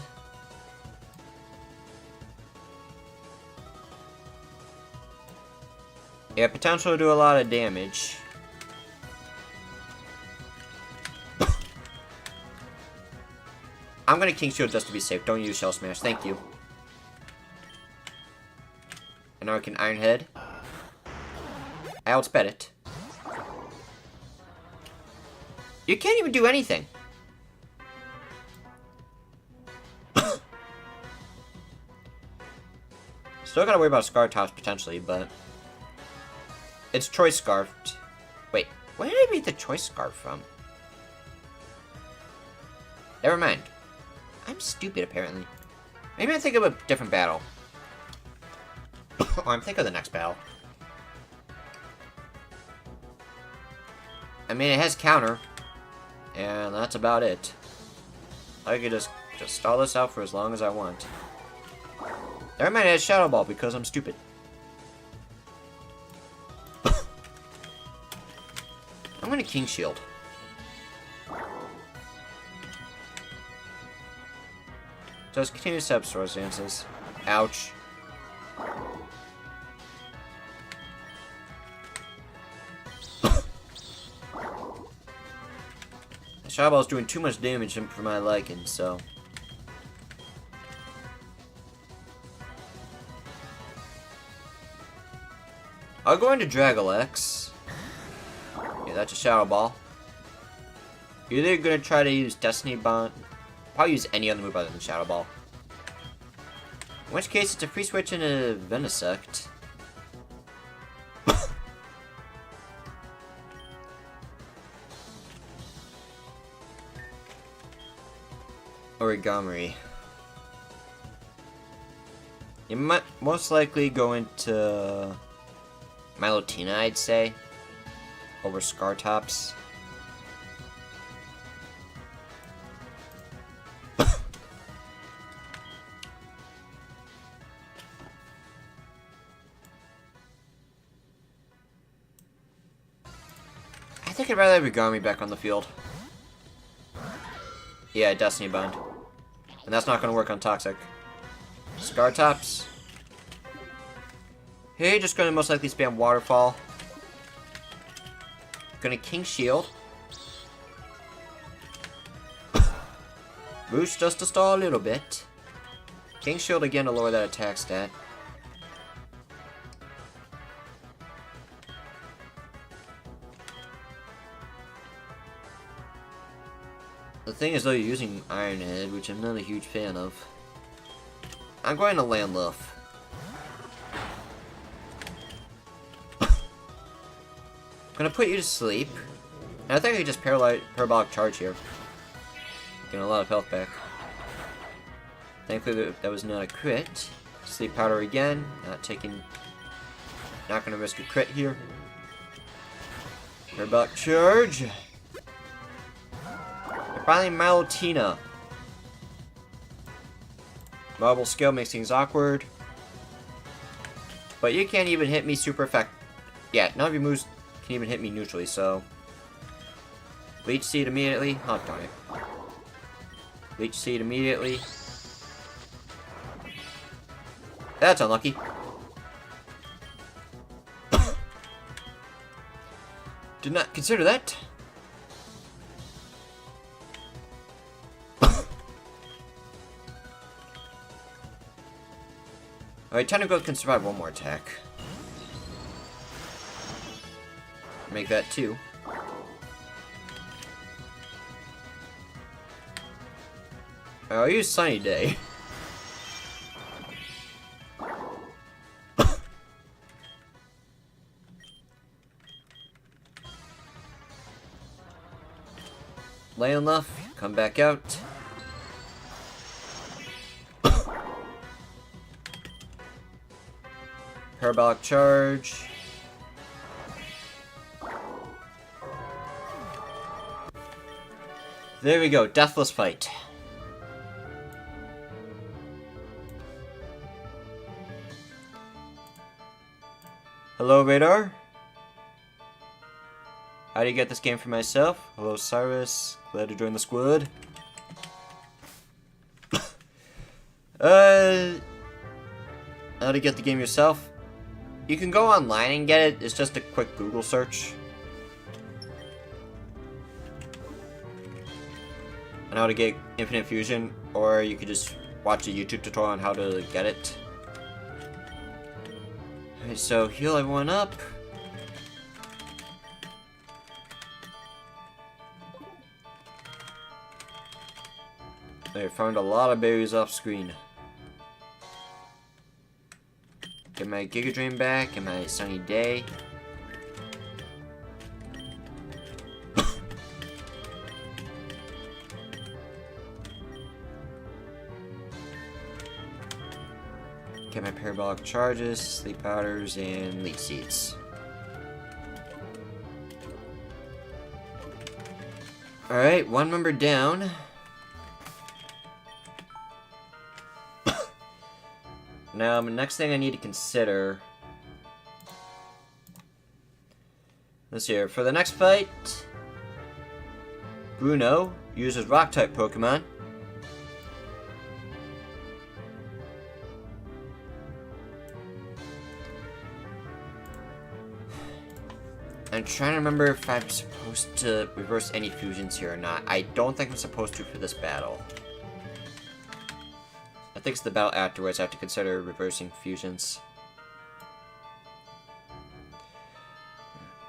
Yeah, potential to do a lot of damage. I'm gonna King Shield just to be safe. Don't use Shell Smash. Thank you. And now I can Iron Head. I outsped it. You can't even do anything. Still gotta worry about Scar Tops potentially, but... It's Choice Scarfed. Wait, where did I read the Choice Scarf from? Never mind. I'm stupid, apparently. Maybe I think of a different battle. Or I'm thinking of the next battle. I mean, it has counter. And that's about it. I could just stall this out for as long as I want. Never mind, it has Shadow Ball because I'm stupid. I'm gonna King Shield. Just continue to set up Swords Dances. Ouch. The Shadow Ball is doing too much damage for my liking, so... I'll go into Dragalex. Yeah, that's a Shadow Ball. You're either gonna try to use Destiny Bond. Probably use any other move other than Shadow Ball. In which case, it's a free switch into Venosect. Origami. You might most likely go into Milotina, I'd say, over Scar Tops. I think I'd rather have Origami back on the field. Yeah, Destiny Bond. And that's not going to work on Toxic. Scar Tops. Hey, just going to most likely spam Waterfall. Gonna King Shield. Boost just to stall a little bit. King Shield again to lower that attack stat. The thing is though, you're using Iron Head, which I'm not a huge fan of. I'm going to Landluff. Gonna put you to sleep. And I think I could just Parabolic Charge here. Getting a lot of health back. Thankfully that was not a crit. Sleep Powder again. Not gonna risk a crit here. Parabolic Charge. And finally Milotina. Marble Skill makes things awkward. But you can't even hit me super effective. Yeah, none of your moves can even hit me neutrally, so... Leech Seed immediately. Oh, darn it. Leech Seed immediately. That's unlucky. Did not consider that. Alright, Tiny Growth can survive one more attack. Make that 2. I'll use Sunny Day. Lay enough, come back out. Parabolic charge. There we go, deathless fight. Hello, Radar. How do you get this game for myself? Hello, Cyrus. Glad to join the squad. How to get the game yourself? You can go online and get it. It's just a quick Google search. On how to get Infinite Fusion, or you could just watch a YouTube tutorial on how to get it. Alright, so heal everyone up. I found a lot of berries off screen. Get my Giga Drain back and my Sunny Day. Get my Parabolic Charges, Sleep Powders, and Leech Seeds. Alright, one member down. Now, the next thing I need to consider... Let's see here. For the next fight... Bruno uses Rock-type Pokemon. I'm trying to remember if I'm supposed to reverse any fusions here or not. I don't think I'm supposed to for this battle. I think it's the battle afterwards I have to consider reversing fusions.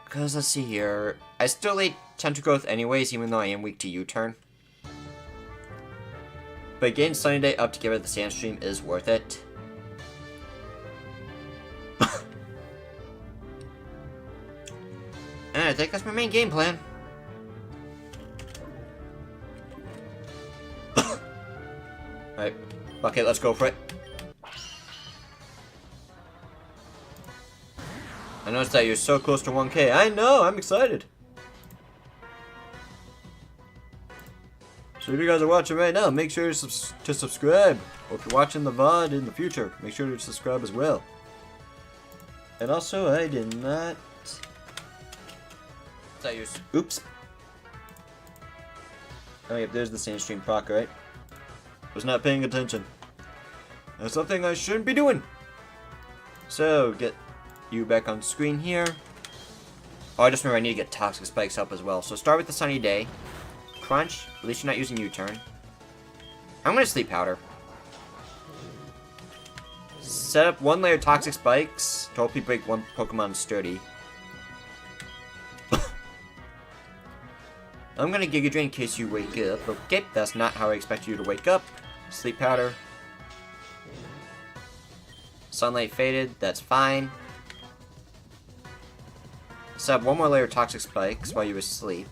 Because, let's see here. I still ate Tentacle Growth anyways, even though I am weak to U-turn. But getting Sunny Day up to give it the Sandstream is worth it. And I think that's my main game plan. Alright. Okay, let's go for it. I noticed that you're so close to 1K. I know, I'm excited. So if you guys are watching right now, make sure to subscribe. Or if you're watching the VOD in the future, make sure to subscribe as well. And also, I did not... Oops. Oh yep, there's the Sandstream proc, right? Was not paying attention. That's something I shouldn't be doing. So, get you back on screen here. Oh, I just remember I need to get Toxic Spikes up as well. So start with the Sunny Day. Crunch. At least you're not using U-turn. I'm going to Sleep Powder. Set up 1 layer Toxic Spikes to hopefully break one Pokemon sturdy. I'm going to Giga Drain in case you wake up. Okay, that's not how I expect you to wake up. Sleep Powder. Sunlight Faded, that's fine. Set up 1 more layer of Toxic Spikes while you're asleep.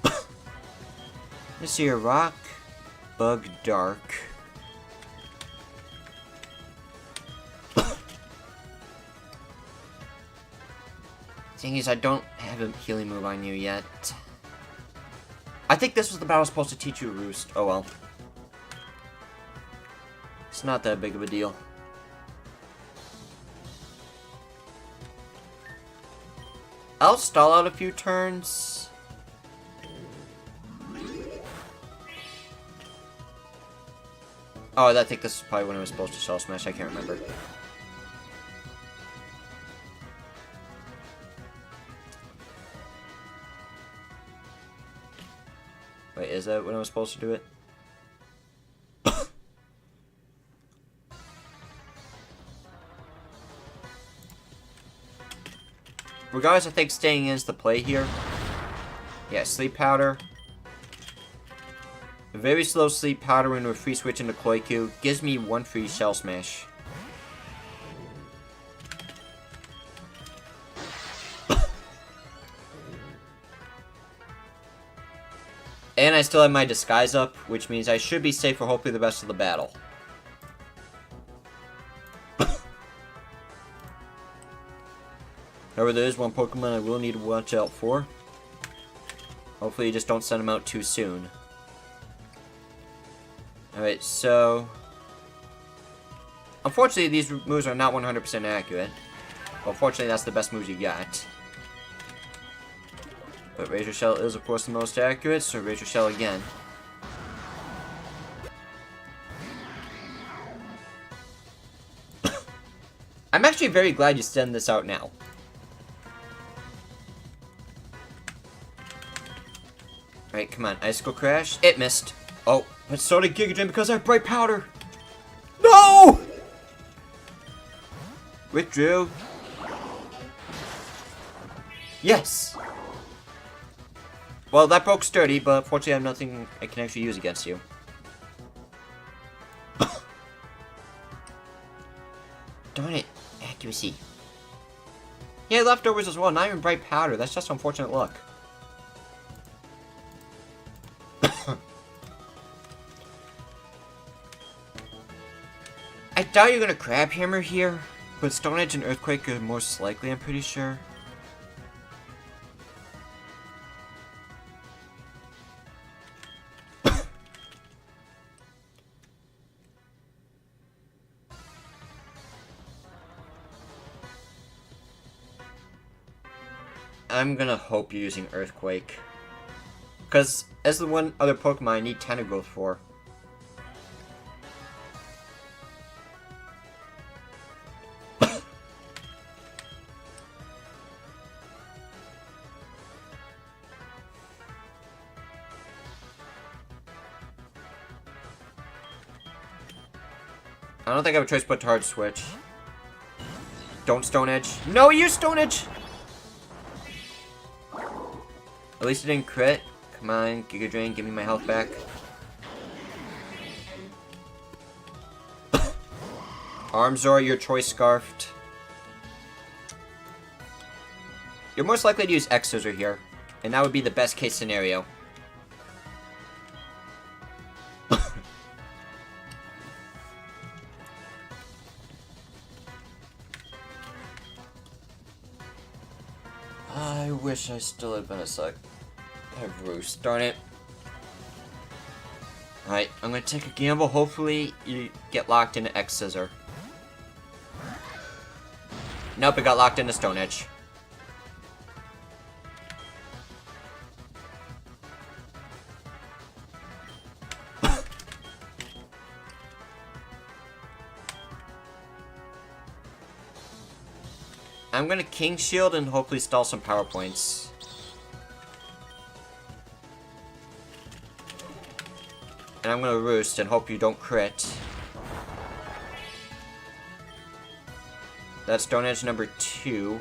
Let's see your Rock, Bug, Dark. Thing is, I don't have a healing move on you yet. I think this was the battle I was supposed to teach you, Roost. Oh well. It's not that big of a deal. I'll stall out a few turns. Oh, I think this is probably when I was supposed to Shell Smash. I can't remember. Wait, is that when I was supposed to do it? Regardless, I think staying in is the play here. Yeah, sleep powder. A very slow sleep powder into a free switch into Koiku gives me 1 free shell smash. And I still have my disguise up, which means I should be safe for hopefully the rest of the battle. However, there is one Pokemon I will need to watch out for. Hopefully you just don't send him out too soon. Alright, so... Unfortunately, these moves are not 100% accurate. Well, fortunately, that's the best moves you got. But Razor Shell is, of course, the most accurate, so Razor Shell again. I'm actually very glad you send this out now. Alright, come on. Icicle Crash. It missed. Oh, but so did Giga Drain because I have Bright Powder. No! Withdrew. Yes! Well, that broke Sturdy, but fortunately I have nothing I can actually use against you. Darn it. Accuracy. Yeah, leftovers as well. Not even Bright Powder. That's just unfortunate luck. I doubt you're gonna Crab Hammer here, but Stone Edge and Earthquake are most likely, I'm pretty sure. I'm gonna hope you're using Earthquake. Because, as the one other Pokemon I need Tentagrowth for. I don't think I have a choice but to Hard Switch. Don't Stone Edge. No, use Stone Edge! At least it didn't crit. Come on, Giga Drain, give me my health back. Armzor, your choice Scarfed. You're most likely to use X-Scissor here, and that would be the best case scenario. I wish I still had been a suck. I have Roost, darn it. Alright, I'm gonna take a gamble. Hopefully you get locked into X-Scissor. Nope, it got locked into Stone Edge. I'm gonna King Shield and hopefully stall some power points. And I'm gonna Roost and hope you don't crit. That's Stone Edge number 2.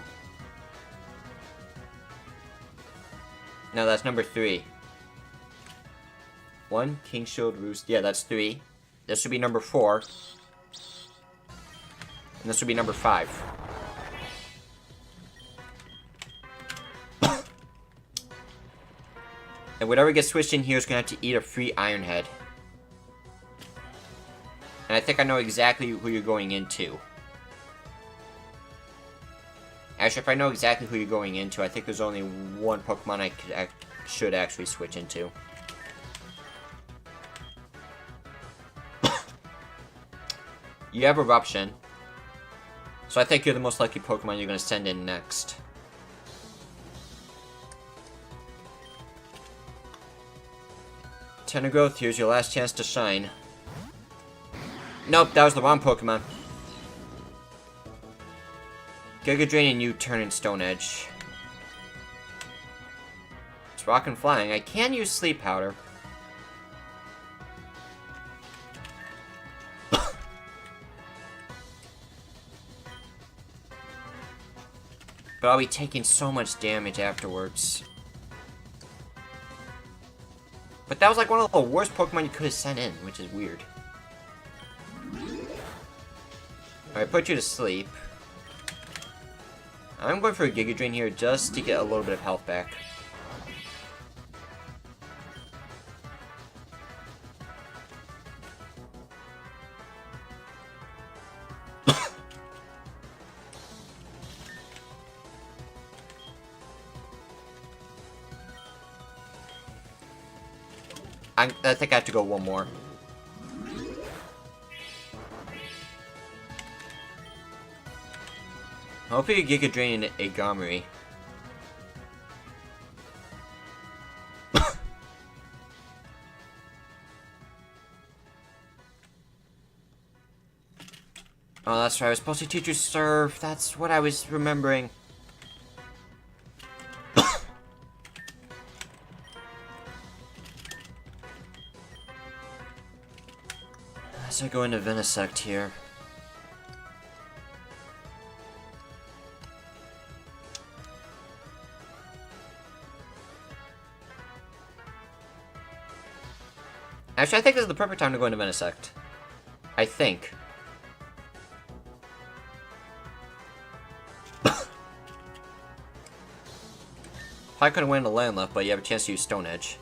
No, that's number 3. 1, King Shield, Roost. Yeah, that's 3. This would be number 4. And this would be number 5. And whatever gets switched in here is going to have to eat a free Iron Head. And I think I know exactly who you're going into. Actually, if I know exactly who you're going into, I think there's only one Pokemon I should actually switch into. You have Eruption. So I think you're the most likely Pokemon you're going to send in next. Tentagrowth, here's your last chance to shine. Nope, that was the wrong Pokemon. Giga Drain and you turn in Stone Edge. It's Rock and Flying. I can use Sleep Powder. But I'll be taking so much damage afterwards. But that was like one of the worst Pokemon you could have sent in, which is weird. Alright, put you to sleep. I'm going for a Giga Drain here just to get a little bit of health back. I think I have to go one more. Hopefully Giga Drain a Gomery. Oh, that's right. I was supposed to teach you Surf. That's what I was remembering. As I go into Venosect here. Actually, I think this is the perfect time to go into Venosect. I think. Probably couldn't win the Landlift, but you have a chance to use Stone Edge.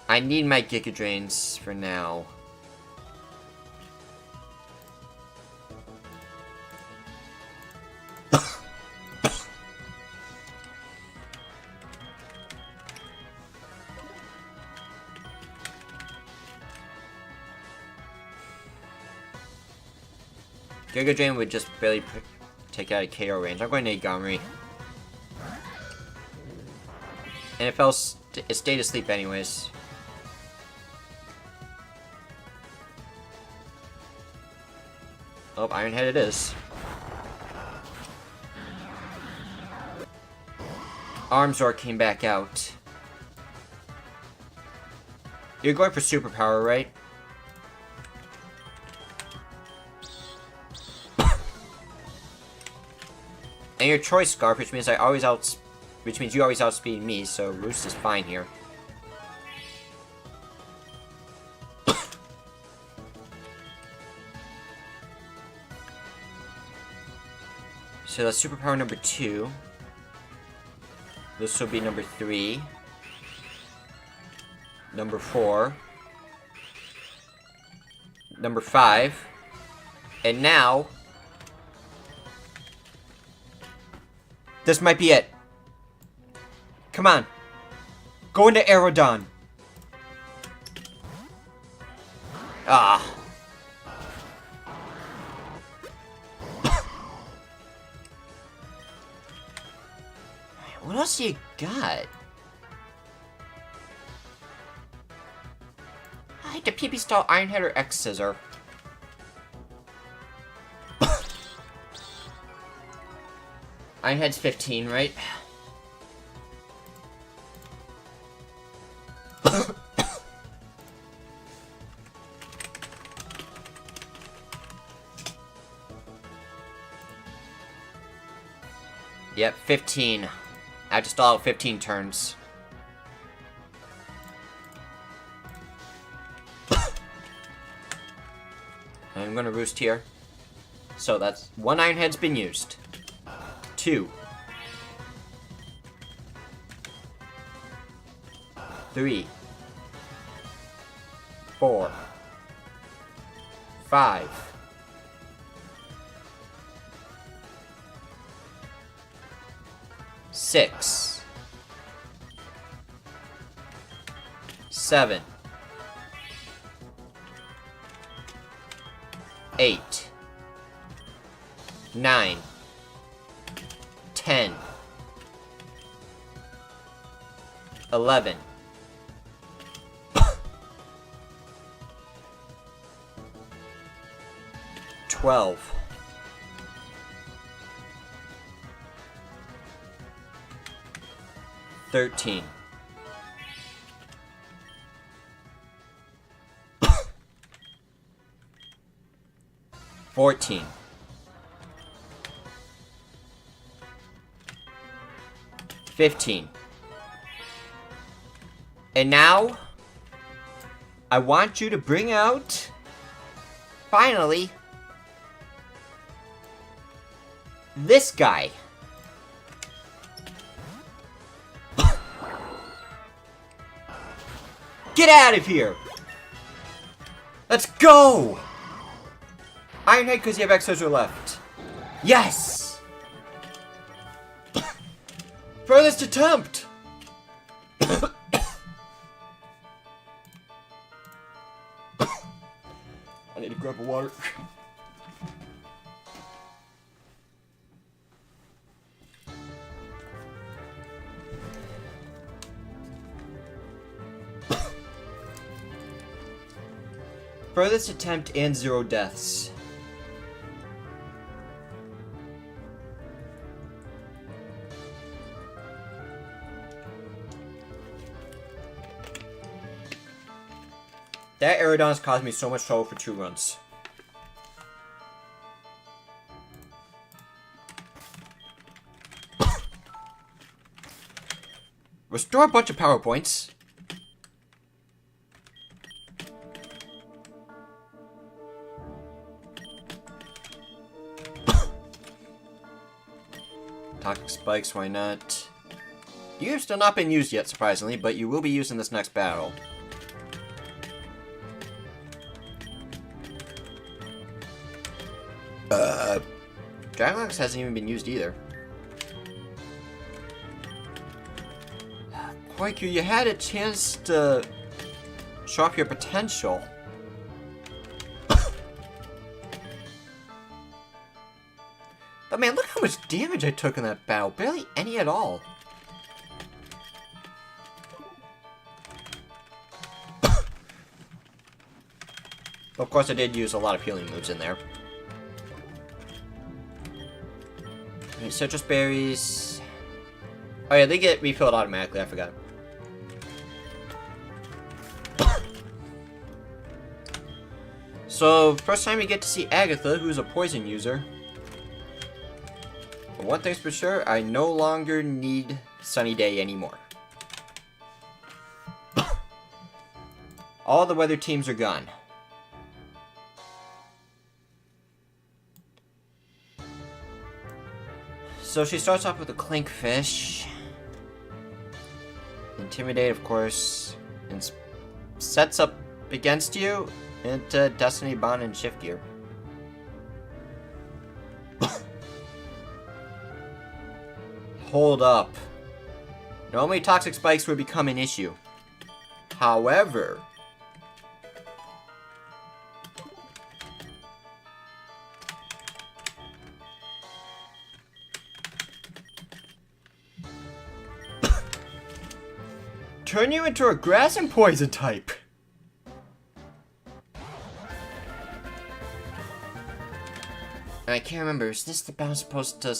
I need my Giga Drains for now. Giga Drain would just barely take out a KO range. I'm going to Gomery. And it stayed asleep anyways. Oh, Iron Head it is. Armzor came back out. You're going for Superpower, right? And your Choice Scarf, which means you always outspeed me, so Roost is fine here. So that's Superpower number 2. This will be number 3. Number 4. Number 5. And now... this might be it. Come on. Go into Aerodon. Ah. What else do you got? I hate the PP style Iron Head or X Scissor. Iron Head's 15, right? Yep, 15. I have to stall out 15 turns. I'm gonna Roost here. So that's one Iron Head's been used. 2. 3. 4. 5. 6. 7. 8. 9. 10. 11. 12. 13. 14. 15. And now, I want you to bring out, finally, this guy. Get out of here! Let's go! Ironhead because you have X-Scissor left. Yes! Furthest attempt! I need to grab a water. Furthest attempt and 0 deaths. That Aerodon's caused me so much trouble for 2 runs. Restore a bunch of power points. Toxic spikes, why not? You've still not been used yet, surprisingly, but you will be used in this next battle. Dragonlocks hasn't even been used either. Koikyu, you had a chance to show off your potential. But man, look how much damage I took in that battle. Barely any at all. Of course, I did use a lot of healing moves in there. Okay, citrus berries. Oh yeah, they get refilled automatically, I forgot. So, first time we get to see Agatha, who's a poison user. But one thing's for sure, I no longer need Sunny Day anymore. All the weather teams are gone. So she starts off with a Clinkfish. Intimidate, of course. And sets up against you into Destiny Bond and Shift Gear. Hold up. Normally Toxic Spikes would become an issue. However... turn you into a grass and poison type. I can't remember, is this the battle supposed to...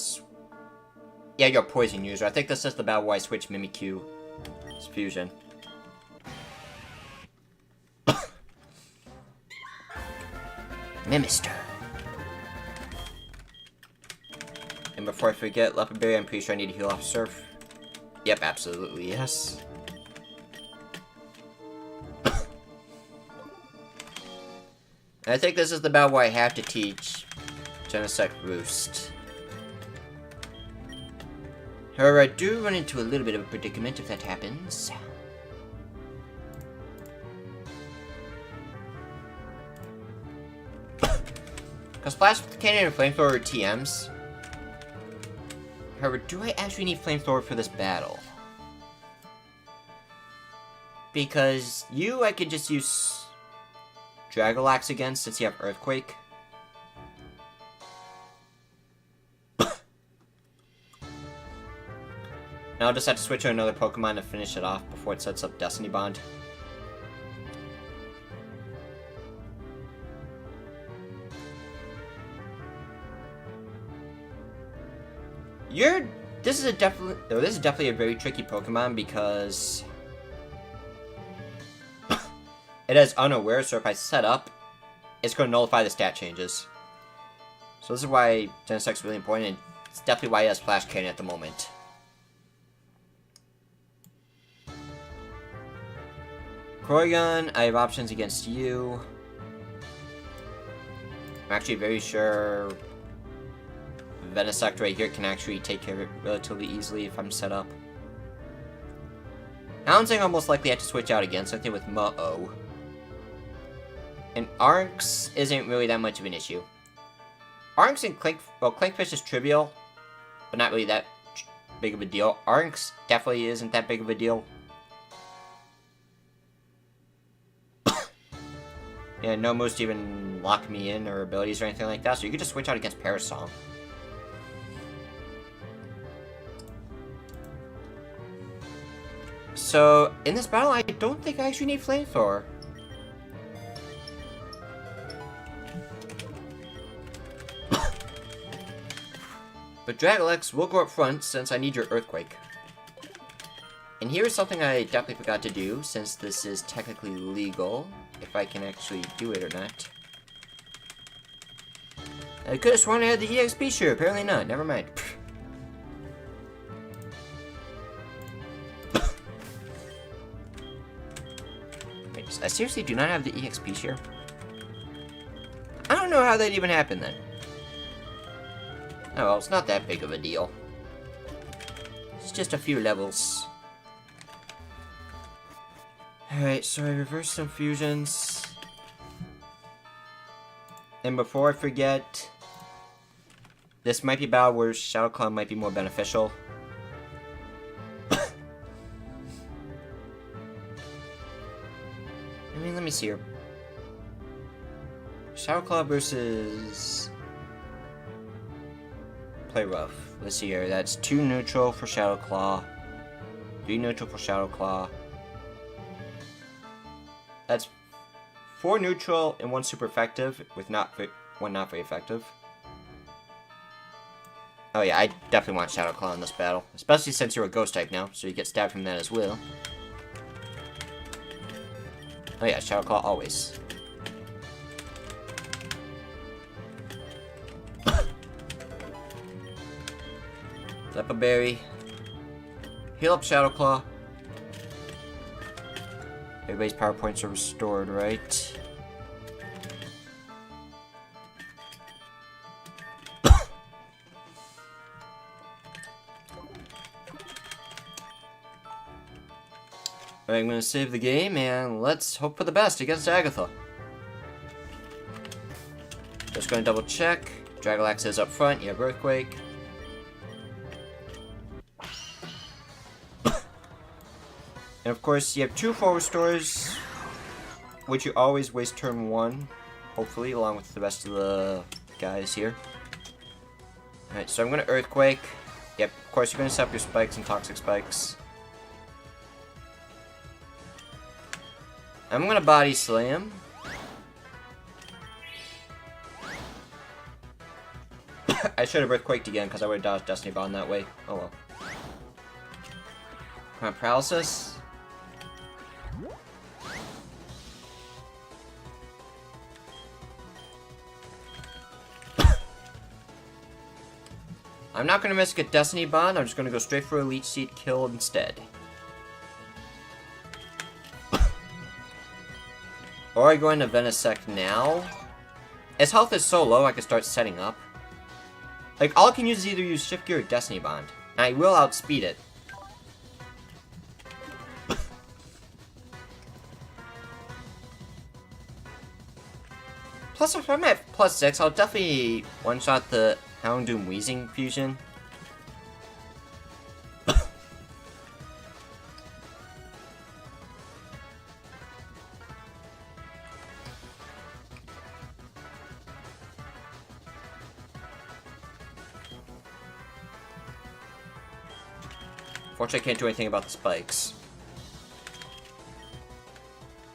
Yeah, you're a poison user. I think this is the battle where I switch Mimikyu. It's fusion. Mimister. And before I forget, Leopard Berry, I'm pretty sure I need to heal off Surf. Yep, absolutely, yes. I think this is the battle where I have to teach Genesect Roost. However, I do run into a little bit of a predicament if that happens. Because Flash Cannon and Flamethrower are TMs. However, do I actually need Flamethrower for this battle? Because you, I could just use Dragolax again since you have Earthquake. Now I'll just have to switch to another Pokemon to finish it off before it sets up Destiny Bond. This is definitely a very tricky Pokemon because it has Unaware, so if I set up, it's going to nullify the stat changes. So this is why Genesect's really important, and it's definitely why it has Flash Cannon at the moment. Krogan, I have options against you. I'm actually very sure Venosect right here can actually take care of it relatively easily if I'm set up. Houndsing I'll most likely have to switch out again, something with Mo-O. And Arnx isn't really that much of an issue. Arnx and Clinkfish is trivial, but not really that big of a deal. Arnx definitely isn't that big of a deal. Yeah, no moves to even lock me in or abilities or anything like that, so you could just switch out against Parasong. So, in this battle, I don't think I actually need Flamethrower. But Dragalex will go up front since I need your Earthquake. And here's something I definitely forgot to do, since this is technically legal, if I can actually do it or not. I could have sworn I had the EXP share, apparently not, never mind. Wait, I seriously do not have the EXP share? I don't know how that even happened then. Oh well, it's not that big of a deal. It's just a few levels. Alright, so I reversed some fusions. And before I forget, this might be a battle where Shadow Claw might be more beneficial. I mean, let me see here. Shadow Claw versus Play Rough. Let's see here. That's 2 neutral for Shadow Claw, 3 neutral for Shadow Claw. That's 4 neutral and 1 super effective, with 1 not very effective. Oh yeah, I definitely want Shadow Claw in this battle, especially since you're a Ghost type now, so you get stabbed from that as well. Oh yeah, Shadow Claw always. Flip a berry. Heal up Shadow Claw. Everybody's power points are restored, right? Alright, I'm gonna save the game and let's hope for the best against Agatha. Just gonna double check. Dragalax is up front, you have Earthquake. And of course, you have 2 full restores, which you always waste turn 1, hopefully, along with the rest of the guys here. Alright, so I'm going to Earthquake. Yep, of course, you're going to set up your spikes and toxic spikes. I'm going to Body Slam. I should have Earthquaked again, because I would have dodged Destiny Bond that way. Oh well. Come on, Paralysis. I'm not going to risk a Destiny Bond, I'm just going to go straight for a Leech Seed kill instead. Or I go into Venosect now. His health is so low, I can start setting up. Like, all I can use is either use Shift Gear or Destiny Bond. And I will outspeed it. Plus, if I'm at +6, I'll definitely one-shot the Houndoom Weezing fusion. Fortunately, I can't do anything about the spikes.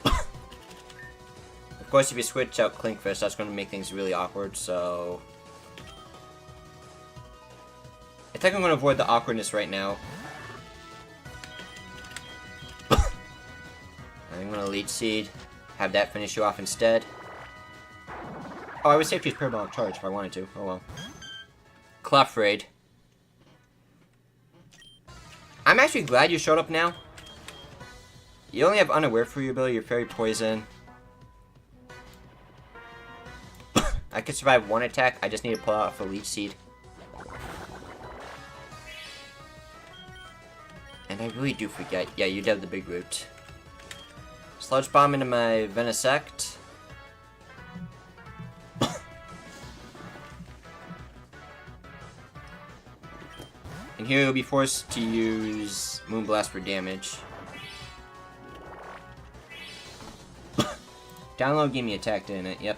Of course, if you switch out Clinkfish, that's going to make things really awkward, so... I think I'm going to avoid the awkwardness right now. I'm going to Leech Seed, have that finish you off instead. Oh, I would save to use Parabolic Charge if I wanted to. Oh well. Clef Raid. I'm actually glad you showed up now. You only have unaware for your ability, your fairy poison. I could survive one attack, I just need to pull out a leech seed. And I really do forget. Yeah, you have the big root. Sludge bomb into my Venosect. And here you'll be forced to use Moonblast for damage. Download gave me attack, didn't it? Yep.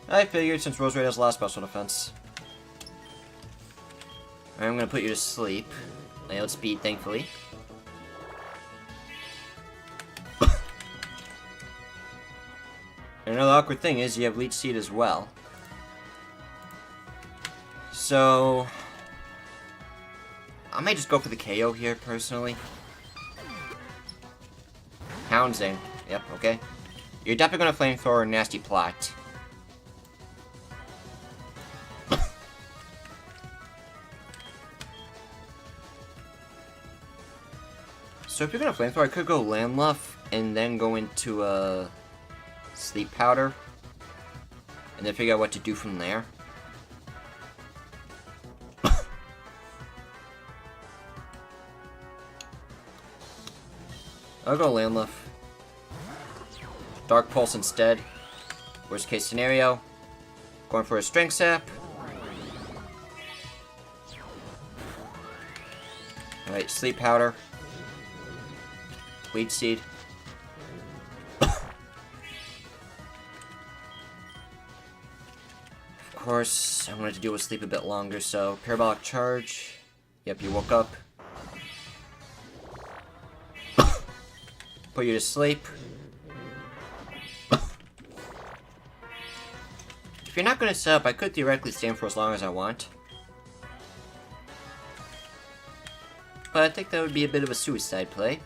I figured since Roserade has a lot of special defense. I'm gonna put you to sleep. I outspeed, thankfully. And another awkward thing is you have Leech Seed as well. So I might just go for the KO here, personally. Houndsing. Yep, okay. You're definitely gonna flamethrower a nasty plot. So if you're gonna flamethrower, I could go Landluff and then go into a Sleep Powder, and then figure out what to do from there. I'll go Landluff. Dark Pulse instead. Worst case scenario. Going for a Strength Sap. Alright, Sleep Powder. Leech Seed. Of course, I wanted to deal with sleep a bit longer, so Parabolic Charge. Yep, you woke up. Put you to sleep. If you're not going to set up, I could theoretically stand for as long as I want. But I think that would be a bit of a suicide play.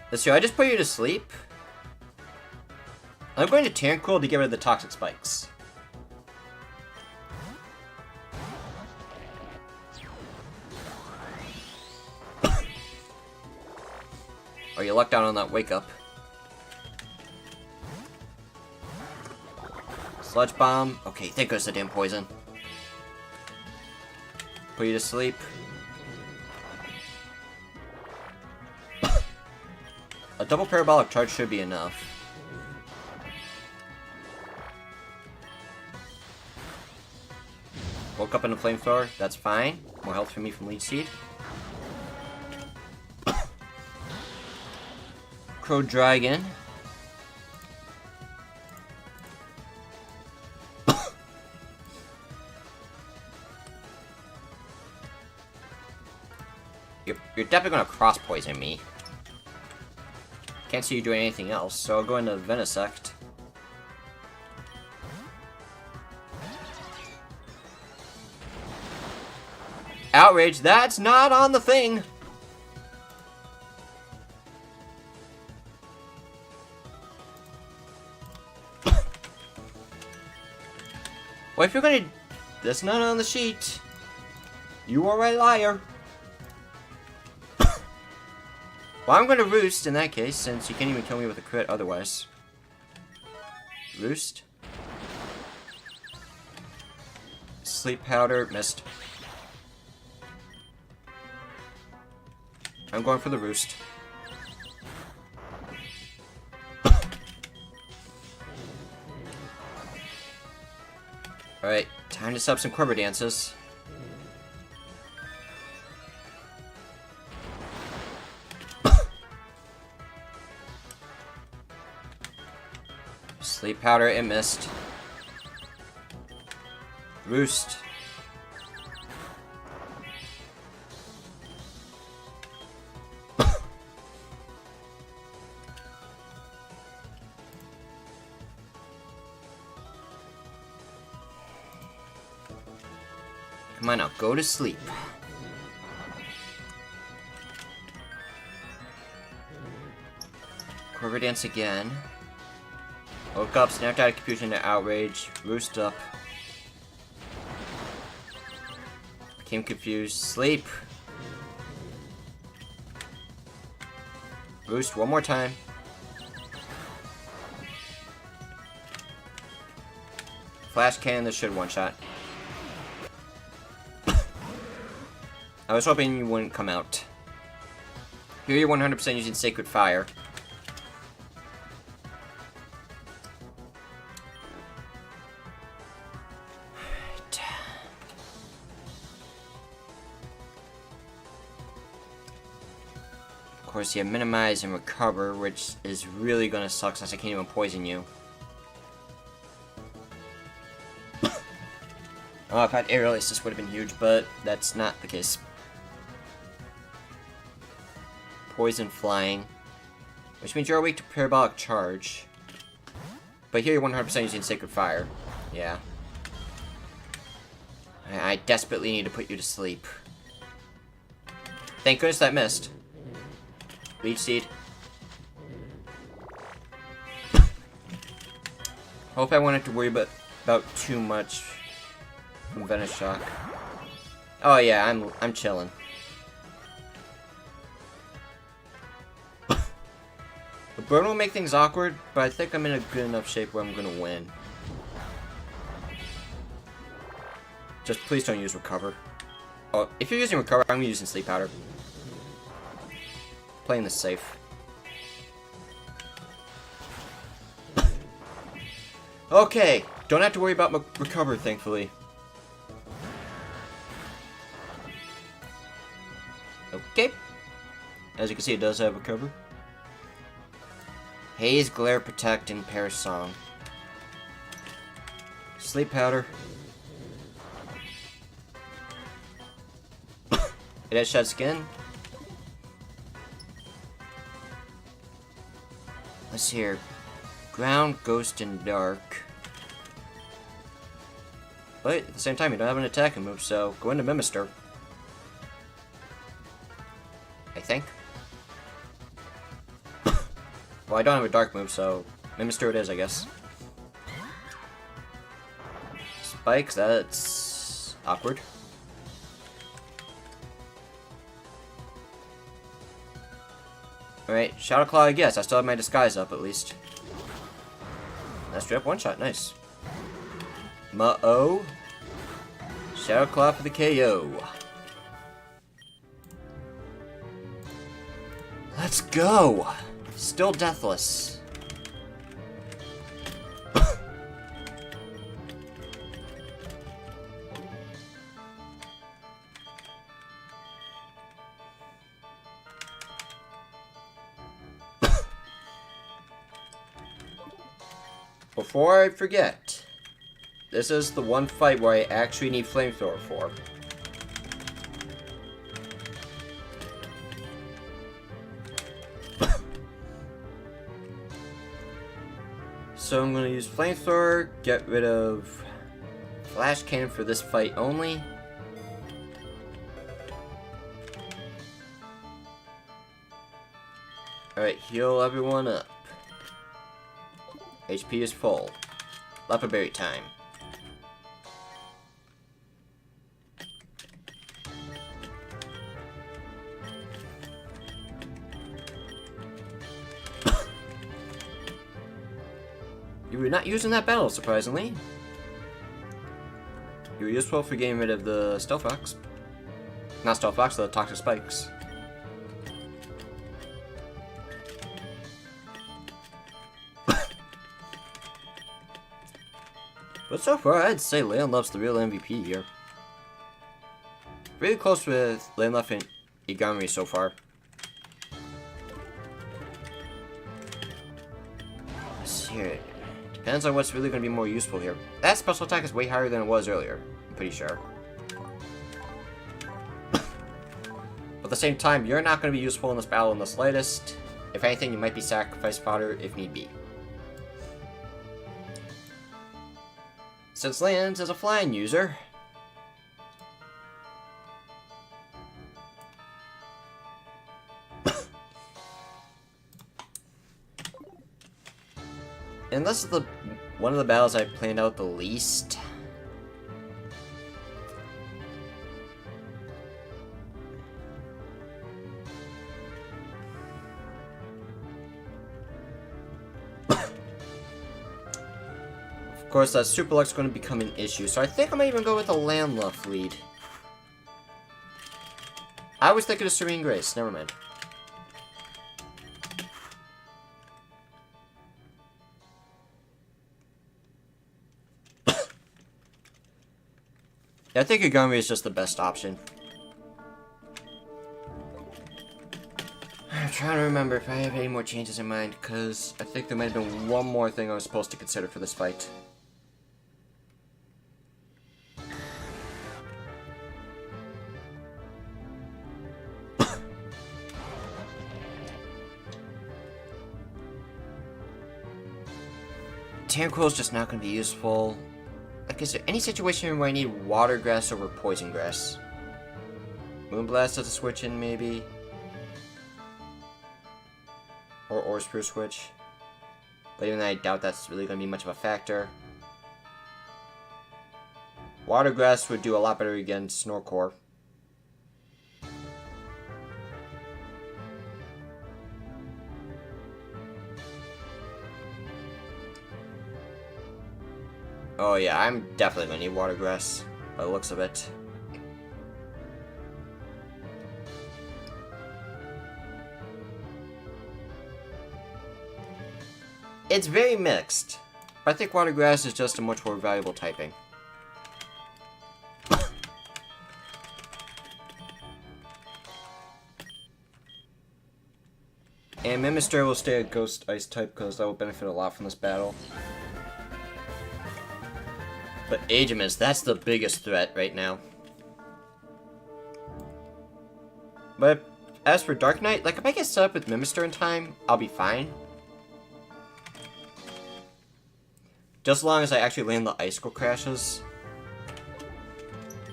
Let's see, I just put you to sleep. I'm going to Tranquil to get rid of the Toxic Spikes. Oh, you lucked out on that wake up. Sludge Bomb. Okay, thank goodness I didn't poison. Put you to sleep. A double Parabolic Charge should be enough. Woke up in a Flamethrower, that's fine. More health for me from Leech Seed. Crow Dragon. You're definitely gonna cross poison me. Can't see you doing anything else, so I'll go into Venosect. Outrage, that's not on the thing! Well, if you're gonna... That's not on the sheet. You are a liar. Well, I'm gonna Roost in that case, since you can't even kill me with a crit otherwise. Roost. Sleep Powder, missed. I'm going for the Roost. Alright, time to set up some Quiver Dances. Sleep Powder, it missed. Roost. Come on now, go to sleep. Quiver Dance again. Woke up, snapped out of confusion to Outrage, Roost up. Came confused. Sleep. Boost one more time. Flash cannon, this should one-shot. I was hoping you wouldn't come out. Here you're 100% using Sacred Fire. Of course, you have Minimize and Recover, which is really gonna suck since I can't even poison you. Oh, if I had Aerial Ace, this would have been huge, but that's not the case. Poison Flying, which means you're weak to Parabolic Charge. But here you're 100% using Sacred Fire. Yeah. I desperately need to put you to sleep. Thank goodness that missed. Leech Seed. Hope I won't have to worry about too much from Venom Shock. Oh yeah, I'm chilling. The burn will make things awkward, but I think I'm in a good enough shape where I'm gonna win. Just please don't use Recover. Oh, if you're using Recover, I'm using Sleep Powder. Playing this safe. Okay, don't have to worry about Recover, thankfully. Okay. As you can see, it does have Recover. Haze, Glare, Protect, and Perish Song. Sleep Powder. It has Shed Skin. Let's see here. Ground, Ghost, and Dark. But at the same time, you don't have an attacking move, so go into Mimister. I think. Well, I don't have a dark move, so Mimister it is, I guess. Spikes, that's awkward. Alright, Shadow Claw, I guess. I still have my disguise up, at least. That's straight up one-shot, nice. Ma-oh. Shadow Claw for the KO. Let's go! Still deathless. Before I forget, this is the one fight where I actually need Flamethrower for. So I'm going to use Flamethrower, get rid of Flash Cannon for this fight only. Alright, heal everyone up. HP is full. Leopard Berry time. You were not using that battle, surprisingly. You were useful for getting rid of the Stealth Rocks. Not Stealth Rocks, the Toxic Spikes. But so far, I'd say Landluff's the real MVP here. Really close with Landluff and Igami so far. Let's see here. Depends on what's really going to be more useful here. That special attack is way higher than it was earlier. I'm pretty sure. But at the same time, you're not going to be useful in this battle in the slightest. If anything, you might be sacrifice fodder if need be. Since Lands is a flying user, and this is one of the battles I planned out the least. Of course, Super Luck's going to become an issue, so I think I might even go with a Landluff lead. I was thinking of Serene Grace, never mind. I think Agami is just the best option. I'm trying to remember if I have any more changes in mind, because I think there might have been one more thing I was supposed to consider for this fight. Tanquil is just not going to be useful. Like, is there any situation where I need Water Grass over Poison Grass? Moonblast as a switch in, maybe? Or Orsprue switch? But even then, I doubt that's really going to be much of a factor. Water Grass would do a lot better against Snorcore. Oh yeah, I'm definitely gonna need Water Grass, by the looks of it. It's very mixed, but I think Water Grass is just a much more valuable typing. And Mimister will stay a Ghost Ice type because that will benefit a lot from this battle. But Aegimus, that's the biggest threat right now. But as for Dark Knight, like if I get set up with Mimister in time, I'll be fine. Just as long as I actually land the Icicle crashes.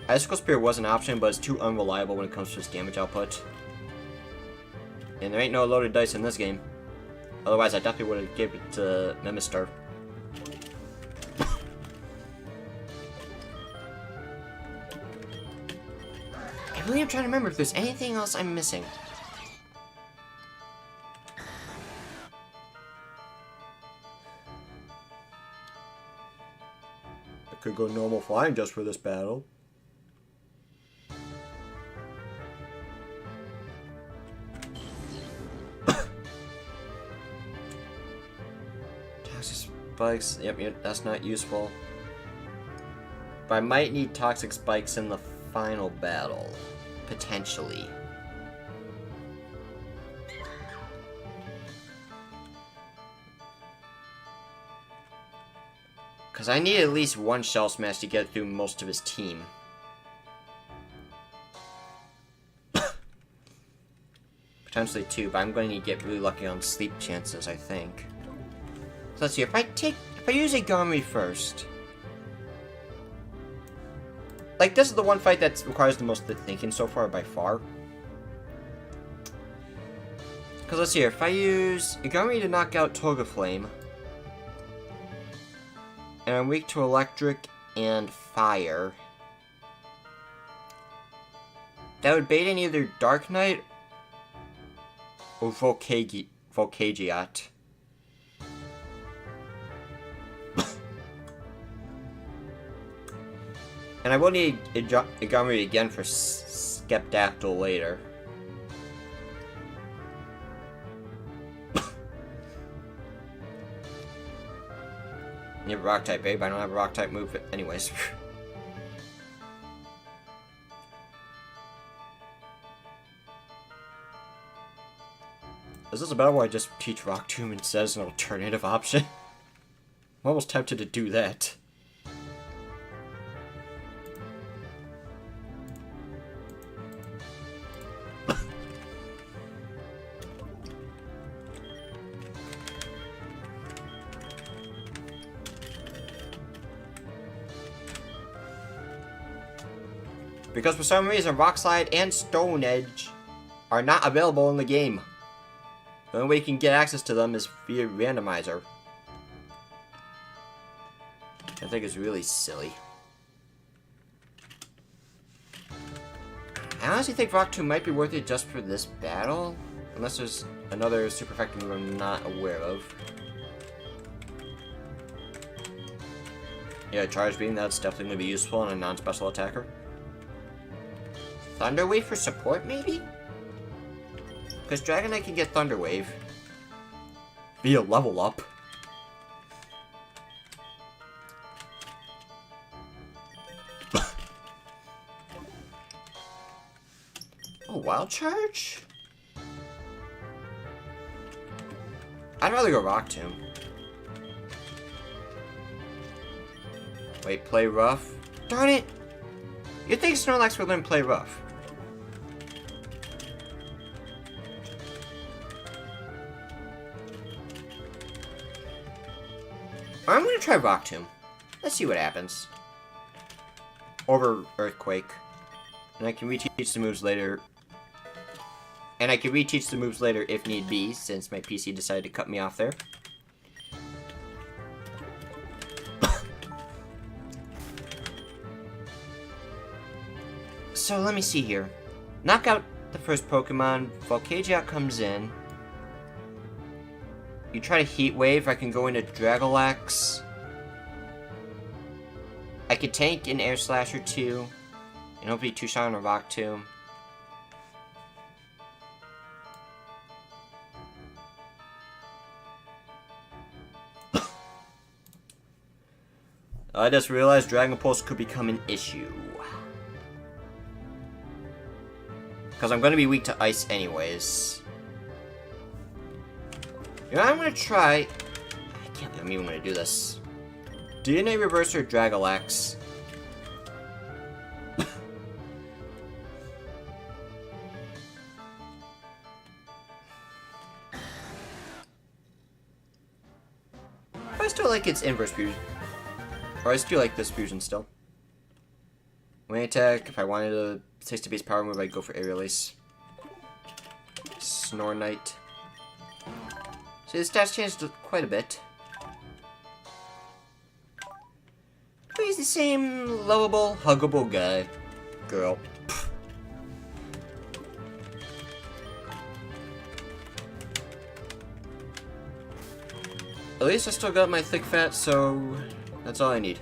Icicle Spear was an option, but it's too unreliable when it comes to its damage output. And there ain't no loaded dice in this game. Otherwise, I definitely would have given it to Mimister. I really am trying to remember if there's anything else I'm missing. I could go normal flying just for this battle. Toxic spikes, yep, that's not useful. But I might need toxic spikes in the final battle. Potentially. Because I need at least one Shell Smash to get through most of his team. Potentially two, but I'm going to get really lucky on sleep chances, I think. So let's see, if I use Agami first. Like, this is the one fight that requires the most thinking so far, by far. Because let's see here, if I use Agami to knock out Toga Flame, and I'm weak to Electric and Fire, that would bait in either Dark Knight or Volcagiat. And I will need Agami again for Skepdactyl later. You have a rock type, babe. I don't have a rock type move anyways. Is this a battle where I just teach Rock Tomb instead as an alternative option? I'm almost tempted to do that. Because for some reason, Rock Slide and Stone Edge are not available in the game. The only way you can get access to them is via randomizer. I think it's really silly. I honestly think Rock 2 might be worth it just for this battle. Unless there's another super effective move I'm not aware of. Yeah, charge beam, that's definitely going to be useful on a non-special attacker. Thunder Wave for support, maybe? Because Dragonite can get Thunder Wave. Be a level up. Oh, Wild Charge? I'd rather go Rock Tomb. Wait, play rough? Darn it! You'd think Snorlax would learn play rough. I'm gonna try Rock Tomb. Let's see what happens. Over Earthquake. And I can reteach the moves later. And I can reteach the moves later if need be, since my PC decided to cut me off there. So let me see here. Knock out the first Pokemon. Volcagia comes in. You try to Heat Wave. I can go into Dragolax. I could tank an Air Slasher too. And hopefully two-shot on a Rock Tomb. I just realized Dragon Pulse could become an issue. Because I'm going to be weak to ice anyways. You know, I'm going to try... I can't believe I'm even going to do this. DNA Reverser Dragolax. I still like its inverse fusion. Or I still like this fusion still. When I attack, if I wanted to taste a base power move, I'd go for Aerial Ace. Snorlax. See, the stats changed quite a bit. But he's the same lovable, huggable guy. Girl. At least I still got my thick fat, so that's all I need.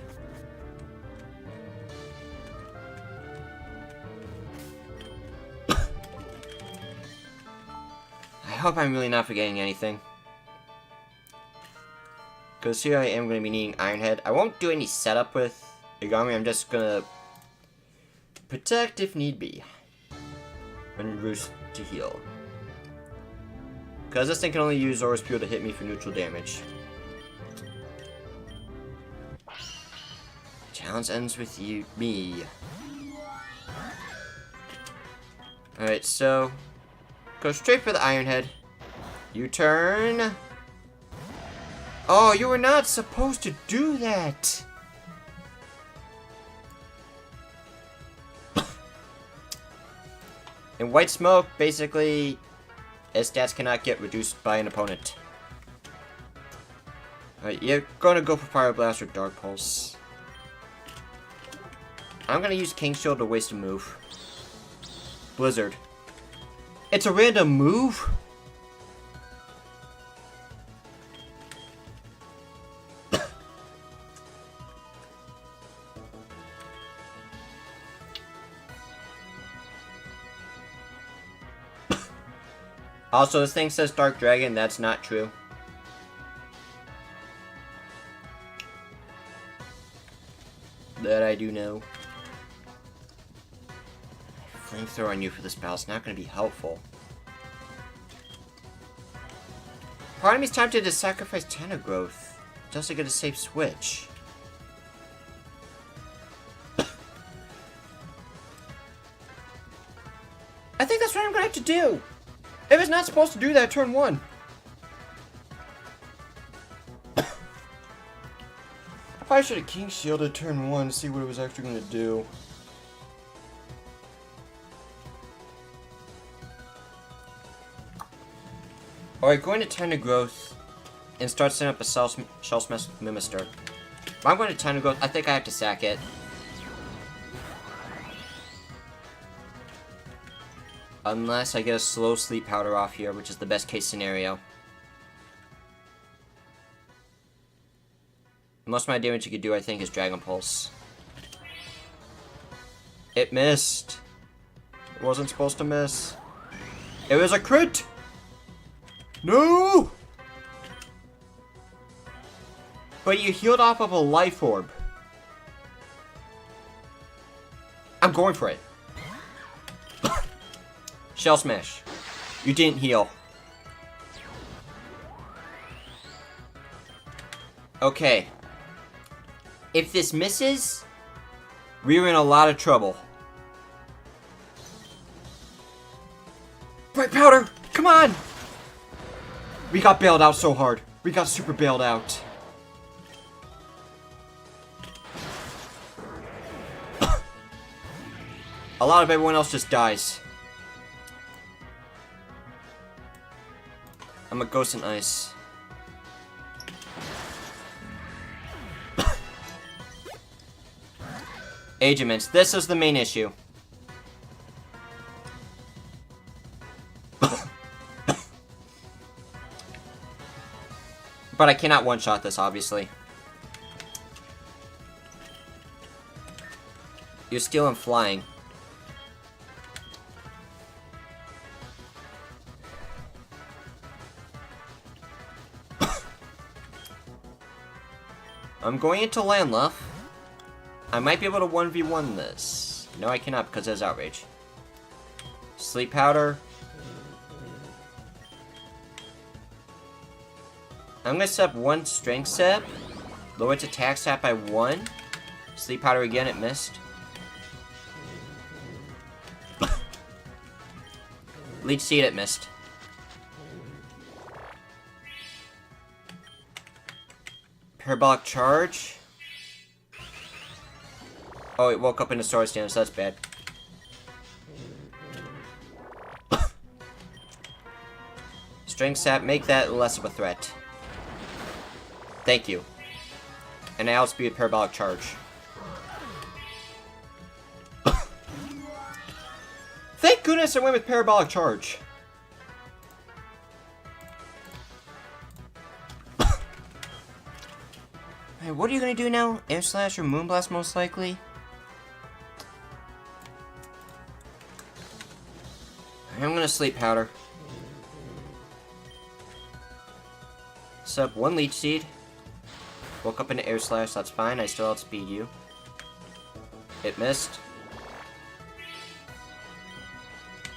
I hope I'm really not forgetting anything. Because here I am going to be needing Iron Head. I won't do any setup with Igami. I'm just going to protect if need be. And Roost to heal. Because this thing can only use Aura's Peel to hit me for neutral damage. Challenge ends with me. Alright, so go straight for the Iron Head. U-turn. Oh, you were not supposed to do that. In White Smoke, basically, his stats cannot get reduced by an opponent. Alright, you're gonna go for Fire Blast or Dark Pulse. I'm gonna use King Shield to waste a move. Blizzard. It's a random move? Also, this thing says Dark Dragon. That's not true. That I do know. Flamethrower on you for this battle is not going to be helpful. Part of me is tempted to sacrifice Growth just to get a safe switch. I think that's what I'm going to have to do. If it's not supposed to do that turn 1. I probably should have King Shielded turn 1 to see what it was actually going to do. Alright, going to Tender Growth and start setting up a Shell Smash Mimister. If I'm going to Tender Growth, I think I have to sack it. Unless I get a slow Sleep Powder off here, which is the best case scenario. Most of my damage you could do, I think, is Dragon Pulse. It missed. It wasn't supposed to miss. It was a crit! No! But you healed off of a life orb. I'm going for it. Shell Smash. You didn't heal. Okay. If this misses, we're in a lot of trouble. Bright Powder! Come on! We got bailed out so hard. We got super bailed out. A lot of everyone else just dies. I'm a Ghost in Ice. Agements. This is the main issue. But I cannot one-shot this, obviously. You're stealing flying. I'm going into Landluff. I might be able to 1v1 this. No, I cannot because there's Outrage. Sleep Powder. I'm going to set up one Strength Sap. Lower its attack stat by 1. Sleep Powder again, it missed. Leech Seed, it missed. Parabolic Charge. Oh, it woke up in a sword stance, so that's bad. Strength Sap, make that less of a threat. Thank you. And I outspeed Parabolic Charge. Thank goodness I went with Parabolic Charge. Hey, what are you gonna do now? Air Slash or Moonblast most likely? I'm gonna Sleep Powder. Set up one Leech Seed. Woke up into Air Slash, that's fine. I still outspeed you. It missed.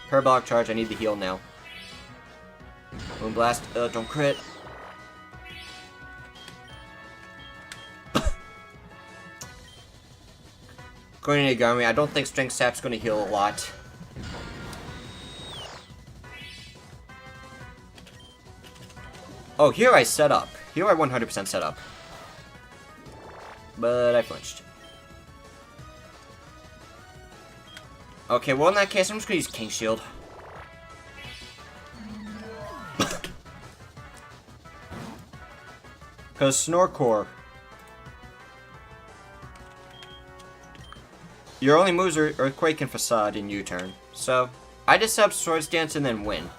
Parabolic Charge, I need the heal now. Moonblast, don't crit. Going into Garmy, I don't think Strength Sap's going to heal a lot. Oh, here I set up. Here I 100% set up. But I flinched. Okay, well in that case, I'm just going to use King Shield. Because Snorcore. Your only moves are Earthquake and Facade in U-turn. So, I just set up Swords Dance and then win.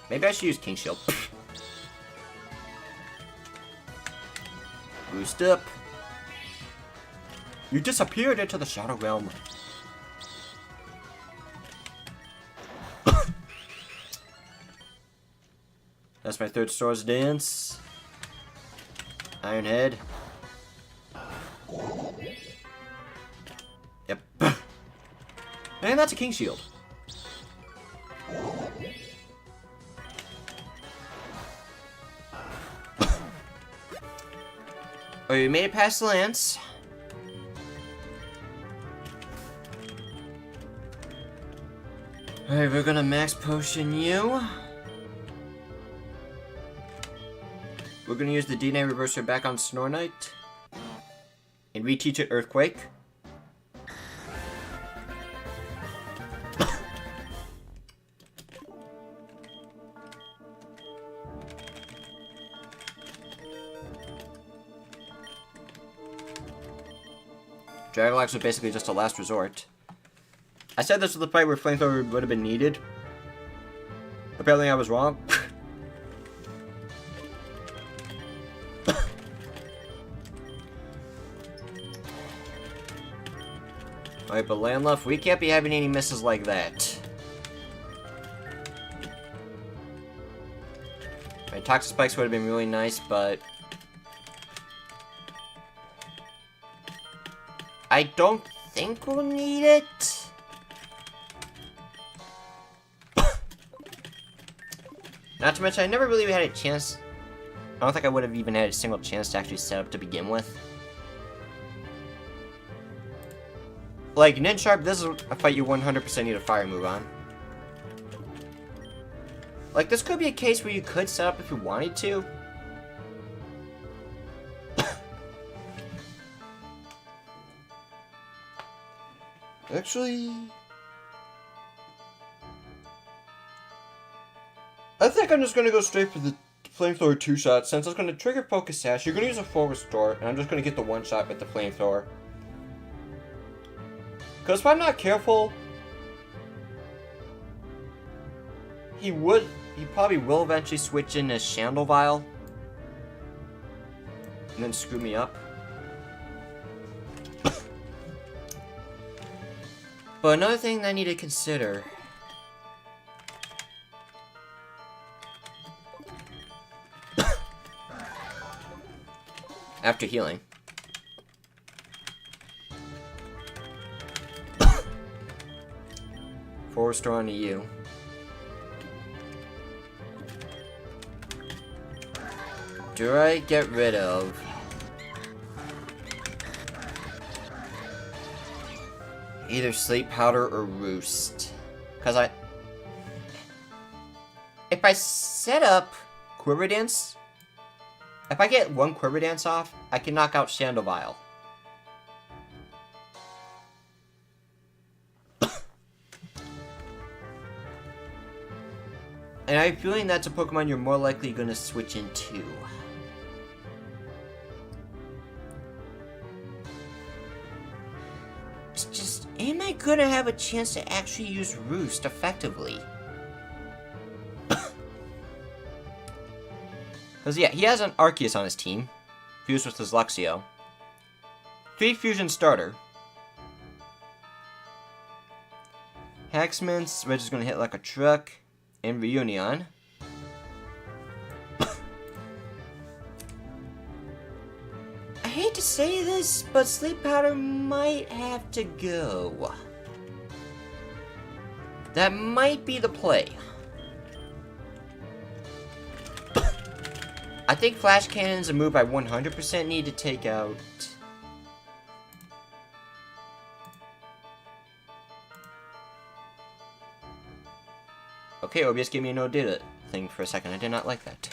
Maybe I should use King Shield. Boost up. You disappeared into the Shadow Realm. That's my third Swords Dance. Iron Head. Yep. And that's a King Shield. Oh, you made it past Lance. Alright, we're gonna max potion you. We're gonna use the DNA Reverser back on Snore Knight. And reteach it Earthquake. Dragalax was basically just a last resort. I said this was the fight where Flamethrower would have been needed. Apparently I was wrong. Alright, but Landluff, we can't be having any misses like that. Alright, Toxic Spikes would have been really nice, but... I don't think we'll need it. Not to mention, I never really had a chance... I don't think I would have even had a single chance to actually set up to begin with. Like, Ninsharp, this is a fight you 100% need a fire move on. Like, this could be a case where you could set up if you wanted to. Actually... I think I'm just going to go straight for the Flamethrower 2-shot. Since it's going to trigger Focus Sash, you're going to use a full restore, and I'm just going to get the 1-shot with the Flamethrower. Because if I'm not careful, he probably will eventually switch in as Chandel Vial. And then screw me up. But another thing that I need to consider... after healing... full restore onto you. Do I get rid of... either Sleep Powder or Roost? Because if I set up Quiver Dance, if I get one Quiver Dance off, I can knock out Chandel Vial. And I have a feeling that's a Pokemon you're more likely going to switch into. It's just, am I going to have a chance to actually use Roost effectively? Because, yeah, he has an Arceus on his team, fused with his Luxio. 3 Fusion starter. Haxman's Reg is going to hit like a truck. And Reunion. I hate to say this, but Sleep Powder might have to go. That might be the play. I think Flash Cannon's a move I 100% need to take out. Okay, OBS gave me a no data thing for a second. I did not like that.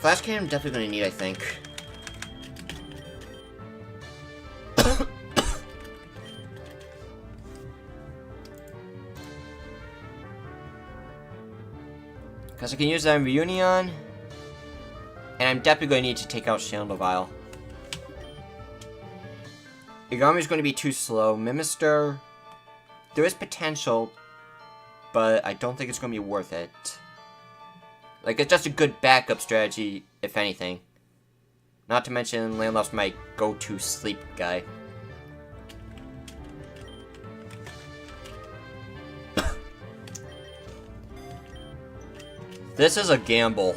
Flash Cannon I'm definitely going to need, I think. Because I can use that in Reunion. And I'm definitely going to need to take out Chandel Vial. Igami's going to be too slow. Mimister... there is potential, but I don't think it's going to be worth it. Like, it's just a good backup strategy, if anything. Not to mention, Landluff's my go-to sleep guy. This is a gamble.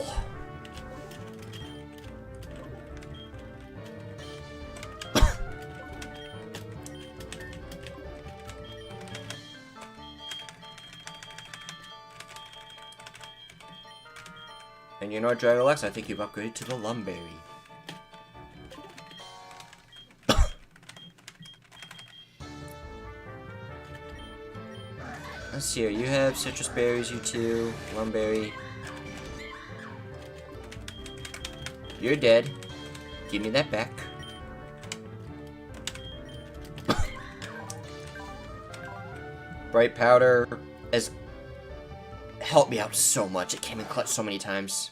And you know what, Dragalex? I think you've upgraded to the Lumberry. Let's see here. You have Citrus Berries, you too. Lumberry. You're dead. Give me that back. Bright Powder has helped me out so much. It came in clutch so many times.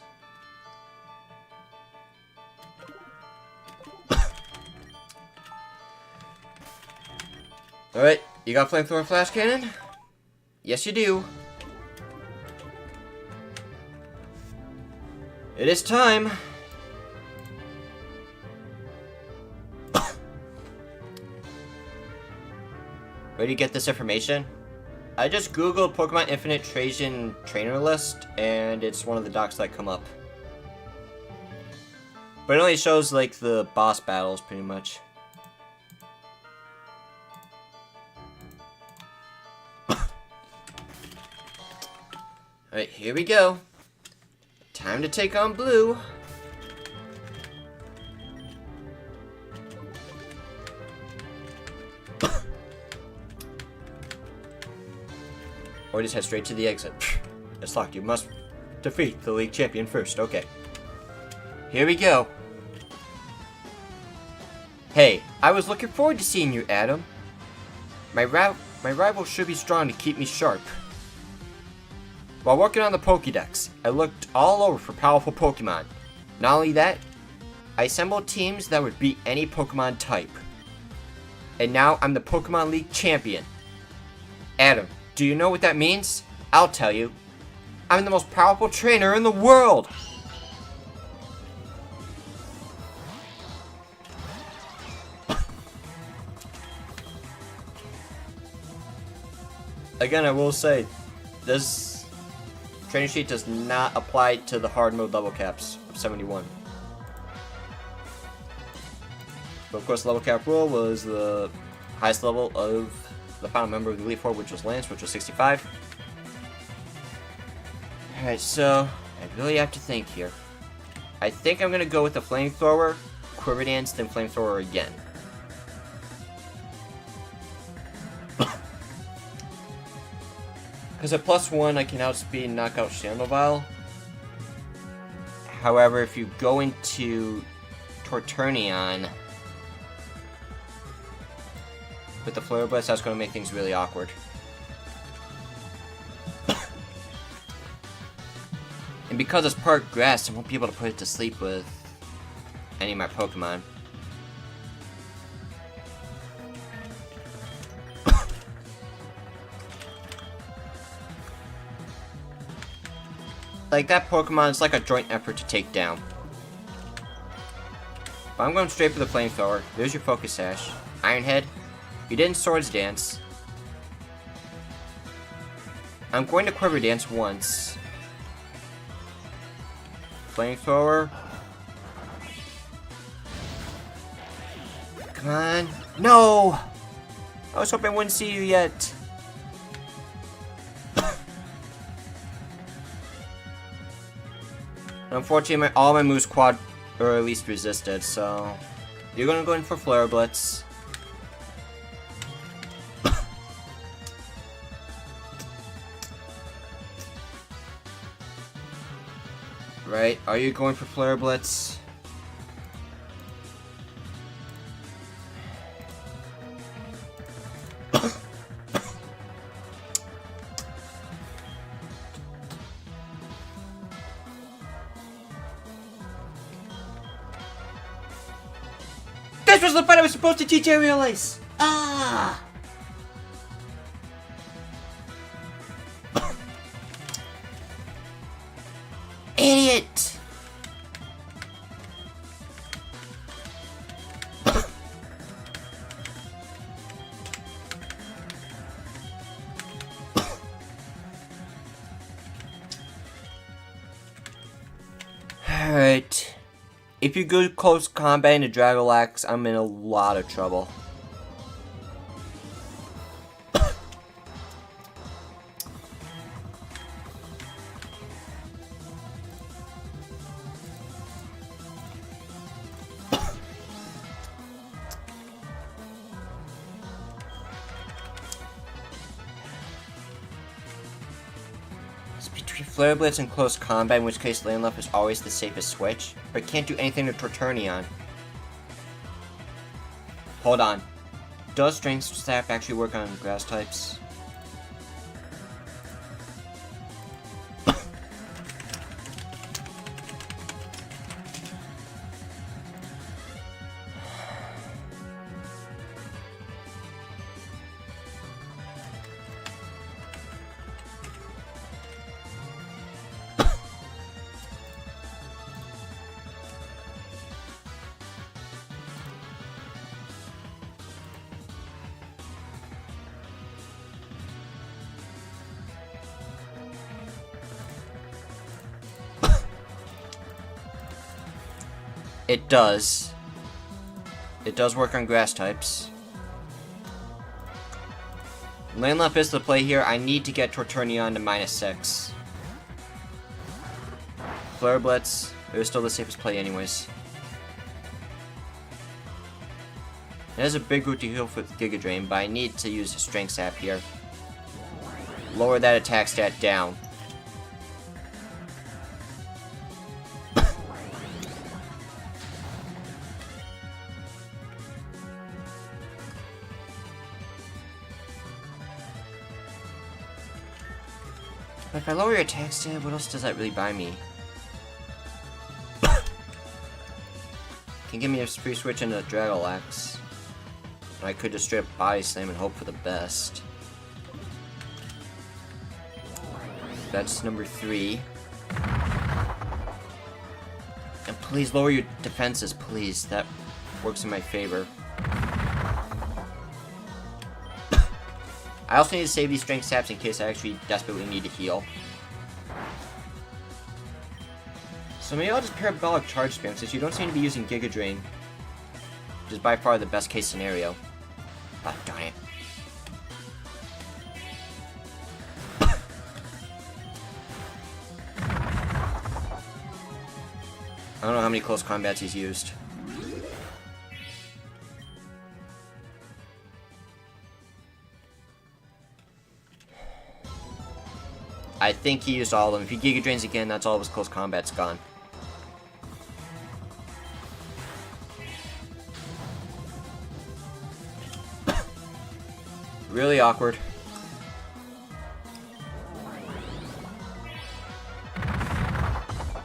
Alright, you got Flamethrower Flash Cannon? Yes, you do. It is time. Where do you get this information? I just googled Pokemon Infinite Trajan trainer list, and it's one of the docs that come up. But it only shows, like, the boss battles, pretty much. Alright, here we go. Time to take on Blue. Or just head straight to the exit. It's locked. You must defeat the league champion first. Okay. Here we go. Hey, I was looking forward to seeing you, Adam. My rival should be strong to keep me sharp. While working on the Pokédex, I looked all over for powerful Pokemon. Not only that, I assembled teams that would beat any Pokemon type. And now I'm the Pokemon League champion. Adam, do you know what that means? I'll tell you. I'm the most powerful trainer in the world! Again, I will say, this training sheet does not apply to the hard mode level caps of 71. But of course, the level cap rule was the highest level of the final member of the Elite Four, which was Lance, which was 65. Alright, so I really have to think here. I think I'm going to go with the Flamethrower, Quiver Dance, then Flamethrower again. Because at +1, I can outspeed and knock out Chandelvile. However, if you go into Torternion with the Flare Blitz, that's going to make things really awkward. And because it's part grass, I won't be able to put it to sleep with any of my Pokemon. Like, that Pokemon is like a joint effort to take down. But I'm going straight for the Flamethrower. There's your Focus Sash. Iron Head. You didn't Swords Dance. I'm going to Quiver Dance once. Flamethrower. Come on. No! I was hoping I wouldn't see you yet. Unfortunately, all my moves quad, or at least resisted, so you're gonna go in for Flare Blitz. Right, are you going for Flare Blitz? This was the fight I was supposed to teach Aerial Ace! Ah! Idiot! Alright. If you go close combat into Dragolax, I'm in a lot of trouble. Between Flare Blitz and close combat, in which case Landluff is always the safest switch, but can't do anything to Torternion. Hold on. Does Strength Staff actually work on grass types? It does. It does work on grass types. Landlocked is the play here. I need to get Torturnion to -6. Flare Blitz. It was still the safest play anyways. It has a big route to heal with Giga Drain, but I need to use a Strength Sap here. Lower that attack stat down. But if I lower your attack stat, what else does that really buy me? Can give me a free switch into Dragolax. I could just straight up Body Slam and hope for the best. That's number 3. And please lower your defenses, please. That works in my favor. I also need to save these Strength Saps in case I actually desperately need to heal. So maybe I'll just Parabolic Charge Spam since you don't seem to be using Giga Drain. Which is by far the best case scenario. Ah, darn it. I don't know how many close combats he's used. I think he used all of them. If he Giga Drains again, that's all of his close combat's gone. Really awkward.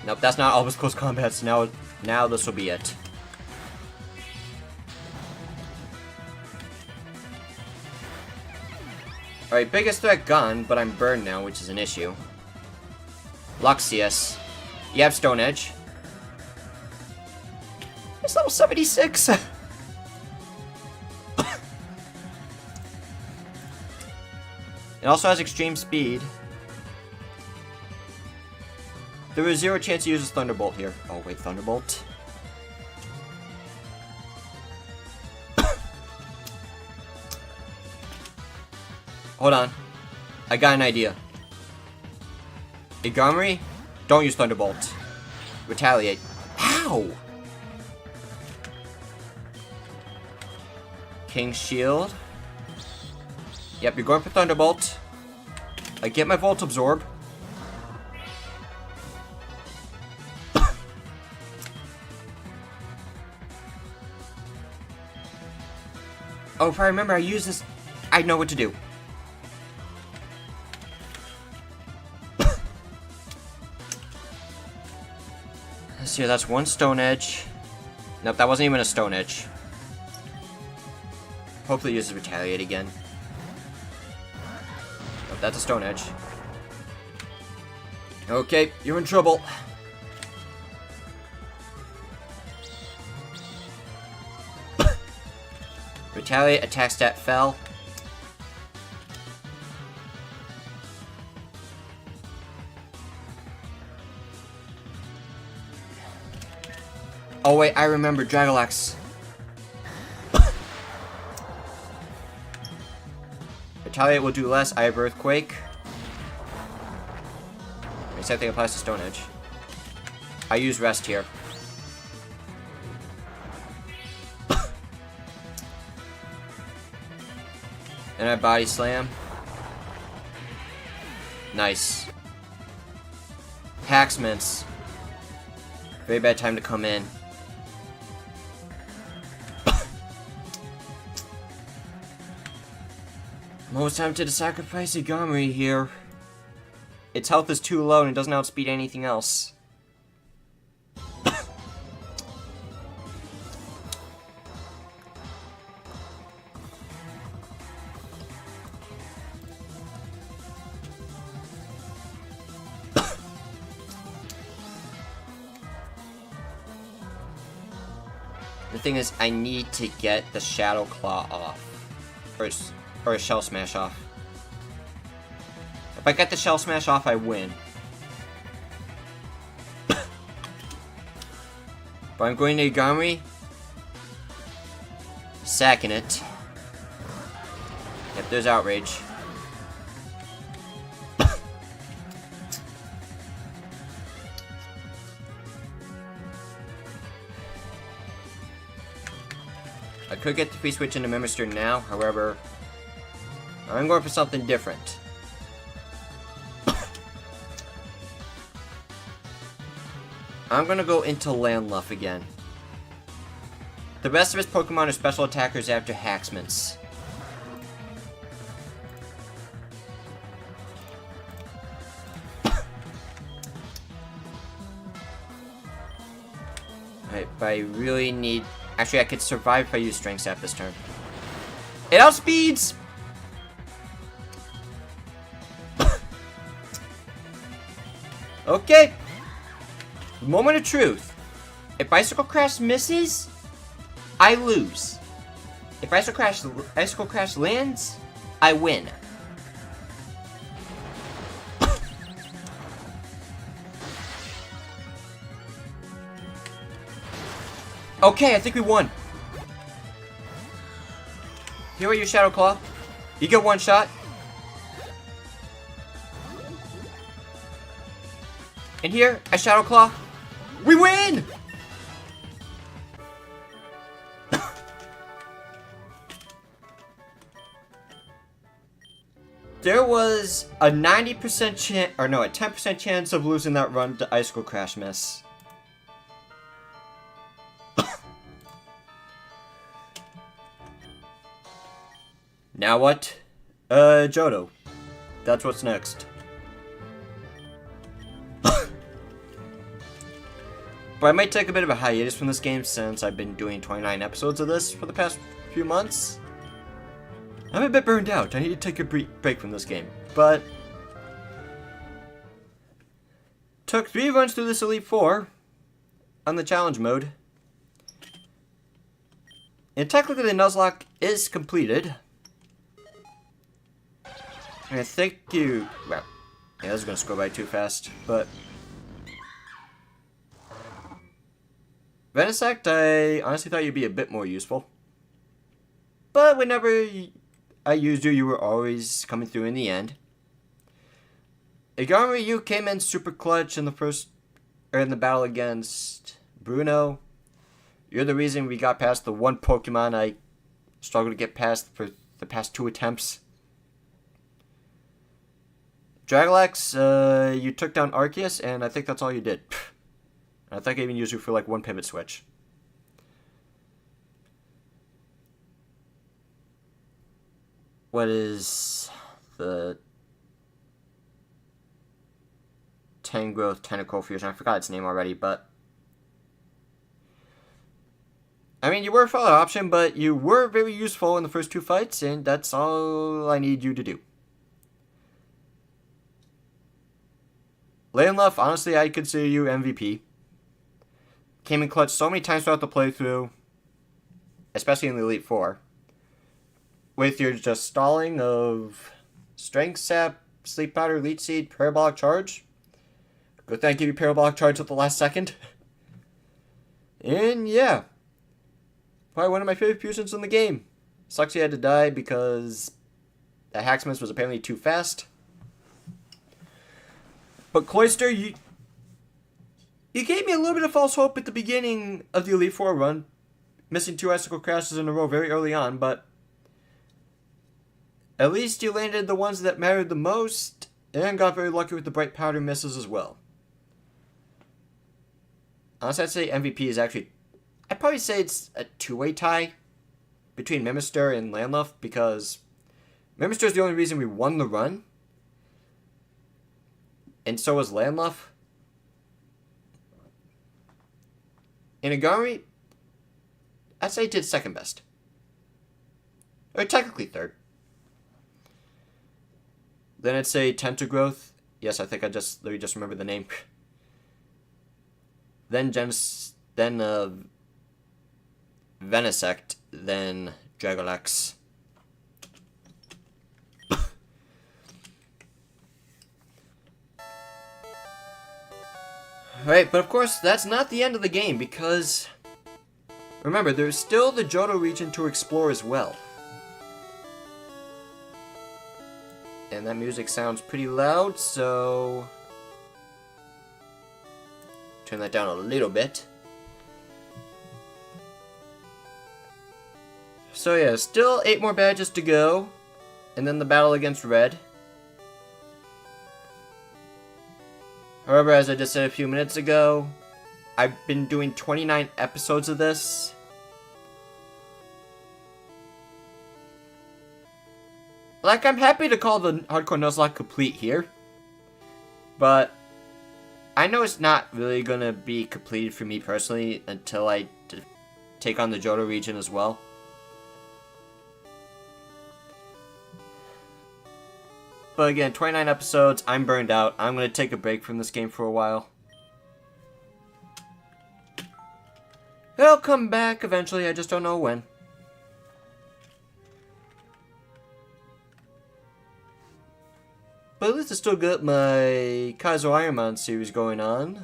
Nope, that's not all of his close combats. Now this will be it. Alright, biggest threat gone, but I'm burned now, which is an issue. Luxius. You have Stone Edge. It's level 76! It also has extreme speed. There was 0 chance to use his Thunderbolt here. Oh wait, Thunderbolt? Hold on. I got an idea. Igamari, don't use Thunderbolt. Retaliate. Ow! King's Shield. Yep, you're going for Thunderbolt. I get my Volt Absorb. Oh, if I remember, I use this. I know what to do. Let's see, that's 1 Stone Edge. Nope, that wasn't even a Stone Edge. Hopefully it uses Retaliate again. Nope, that's a Stone Edge. Okay, you're in trouble. Retaliate, attack stat fell. Oh wait, I remember Dragolax. Retaliate will do less. I have Earthquake. The same thing applies to Stone Edge. I use Rest here. And I Body Slam. Nice. Paxments. Very bad time to come in. I'm almost tempted to sacrifice Igamari here. Its health is too low and it doesn't outspeed anything else. The thing is, I need to get the Shadow Claw off. Or a Shell Smash off. If I get the Shell Smash off, I win. But But I'm going to Igami. Sacking it. Yep, there's outrage. I could get the free switch into Mimister now, however, I'm going for something different. I'm gonna go into Landluff again. The rest of his Pokemon are special attackers after Hacksmans. Alright, but I really need... Actually, I could survive if I use Strength Sap this turn. It outspeeds! Okay. Moment of truth. If Bicycle Crash misses, I lose. If Bicycle Crash lands, I win. Okay, I think we won. Here are your Shadow Claw. You get one shot. And here, a Shadow Claw. We win! There was a 90% chance, or no, a 10% chance of losing that run to Icicle Crash miss. Now what? Johto. That's what's next. But I might take a bit of a hiatus from this game since I've been doing 29 episodes of this for the past few months. I'm a bit burned out. I need to take a break from this game. But took 3 runs through this Elite Four on the challenge mode. And technically the Nuzlocke is completed. And I think you... Well, yeah, this is going to scroll by too fast, but... Venosect, I honestly thought you'd be a bit more useful. But whenever I used you, you were always coming through in the end. Igami, you came in super clutch in the battle against Bruno. You're the reason we got past the one Pokemon I struggled to get past for the past 2 attempts. Dragalax, you took down Arceus, and I think that's all you did. I think I even used you for like 1 pivot switch. What is the Tangrowth Tentacle Fusion? I forgot its name already, but I mean, you were a solid option, but you were very useful in the first 2 fights, and that's all I need you to do. Landluff, honestly, I consider you MVP. Came in clutch so many times throughout the playthrough, especially in the Elite Four. With your just stalling of Strength Sap, Sleep Powder, Leech Seed, Parabolic Charge. Good thing I gave you Parabolic Charge at the last second. And yeah, probably one of my favorite fusions in the game. Sucks you had to die because the Hacksmith was apparently too fast. But Cloyster, you gave me a little bit of false hope at the beginning of the Elite Four run, missing 2 Icicle Crashes in a row very early on, but at least you landed the ones that mattered the most, and got very lucky with the Bright Powder misses as well. Honestly, I'd say MVP is actually... I'd probably say it's a 2-way tie between Mimister and Landluff, because Mimister is the only reason we won the run, and so was Landluff. Inagami, I'd say did second best. Or technically third. Then I'd say Tentagrowth. Yes, I think I just remembered the name. Then Venosect, then Dragalax. Right, but of course, that's not the end of the game, because Remember, there's still the Johto region to explore as well. And that music sounds pretty loud, so... turn that down a little bit. So yeah, still 8 more badges to go. And then the battle against Red. However, as I just said a few minutes ago, I've been doing 29 episodes of this. Like, I'm happy to call the Hardcore Nuzlocke complete here. But I know it's not really gonna be completed for me personally until I take on the Johto region as well. But again, 29 episodes, I'm burned out. I'm going to take a break from this game for a while. I'll come back eventually, I just don't know when. But at least I still got my Kaizo Ironmon series going on.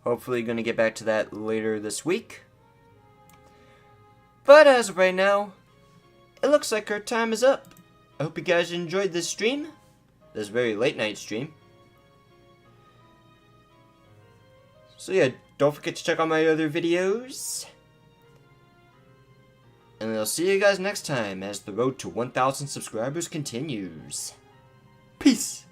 Hopefully going to get back to that later this week. But as of right now, it looks like our time is up. I hope you guys enjoyed this stream. This very late night stream. So yeah, don't forget to check out my other videos. And I'll see you guys next time as the road to 1,000 subscribers continues. Peace!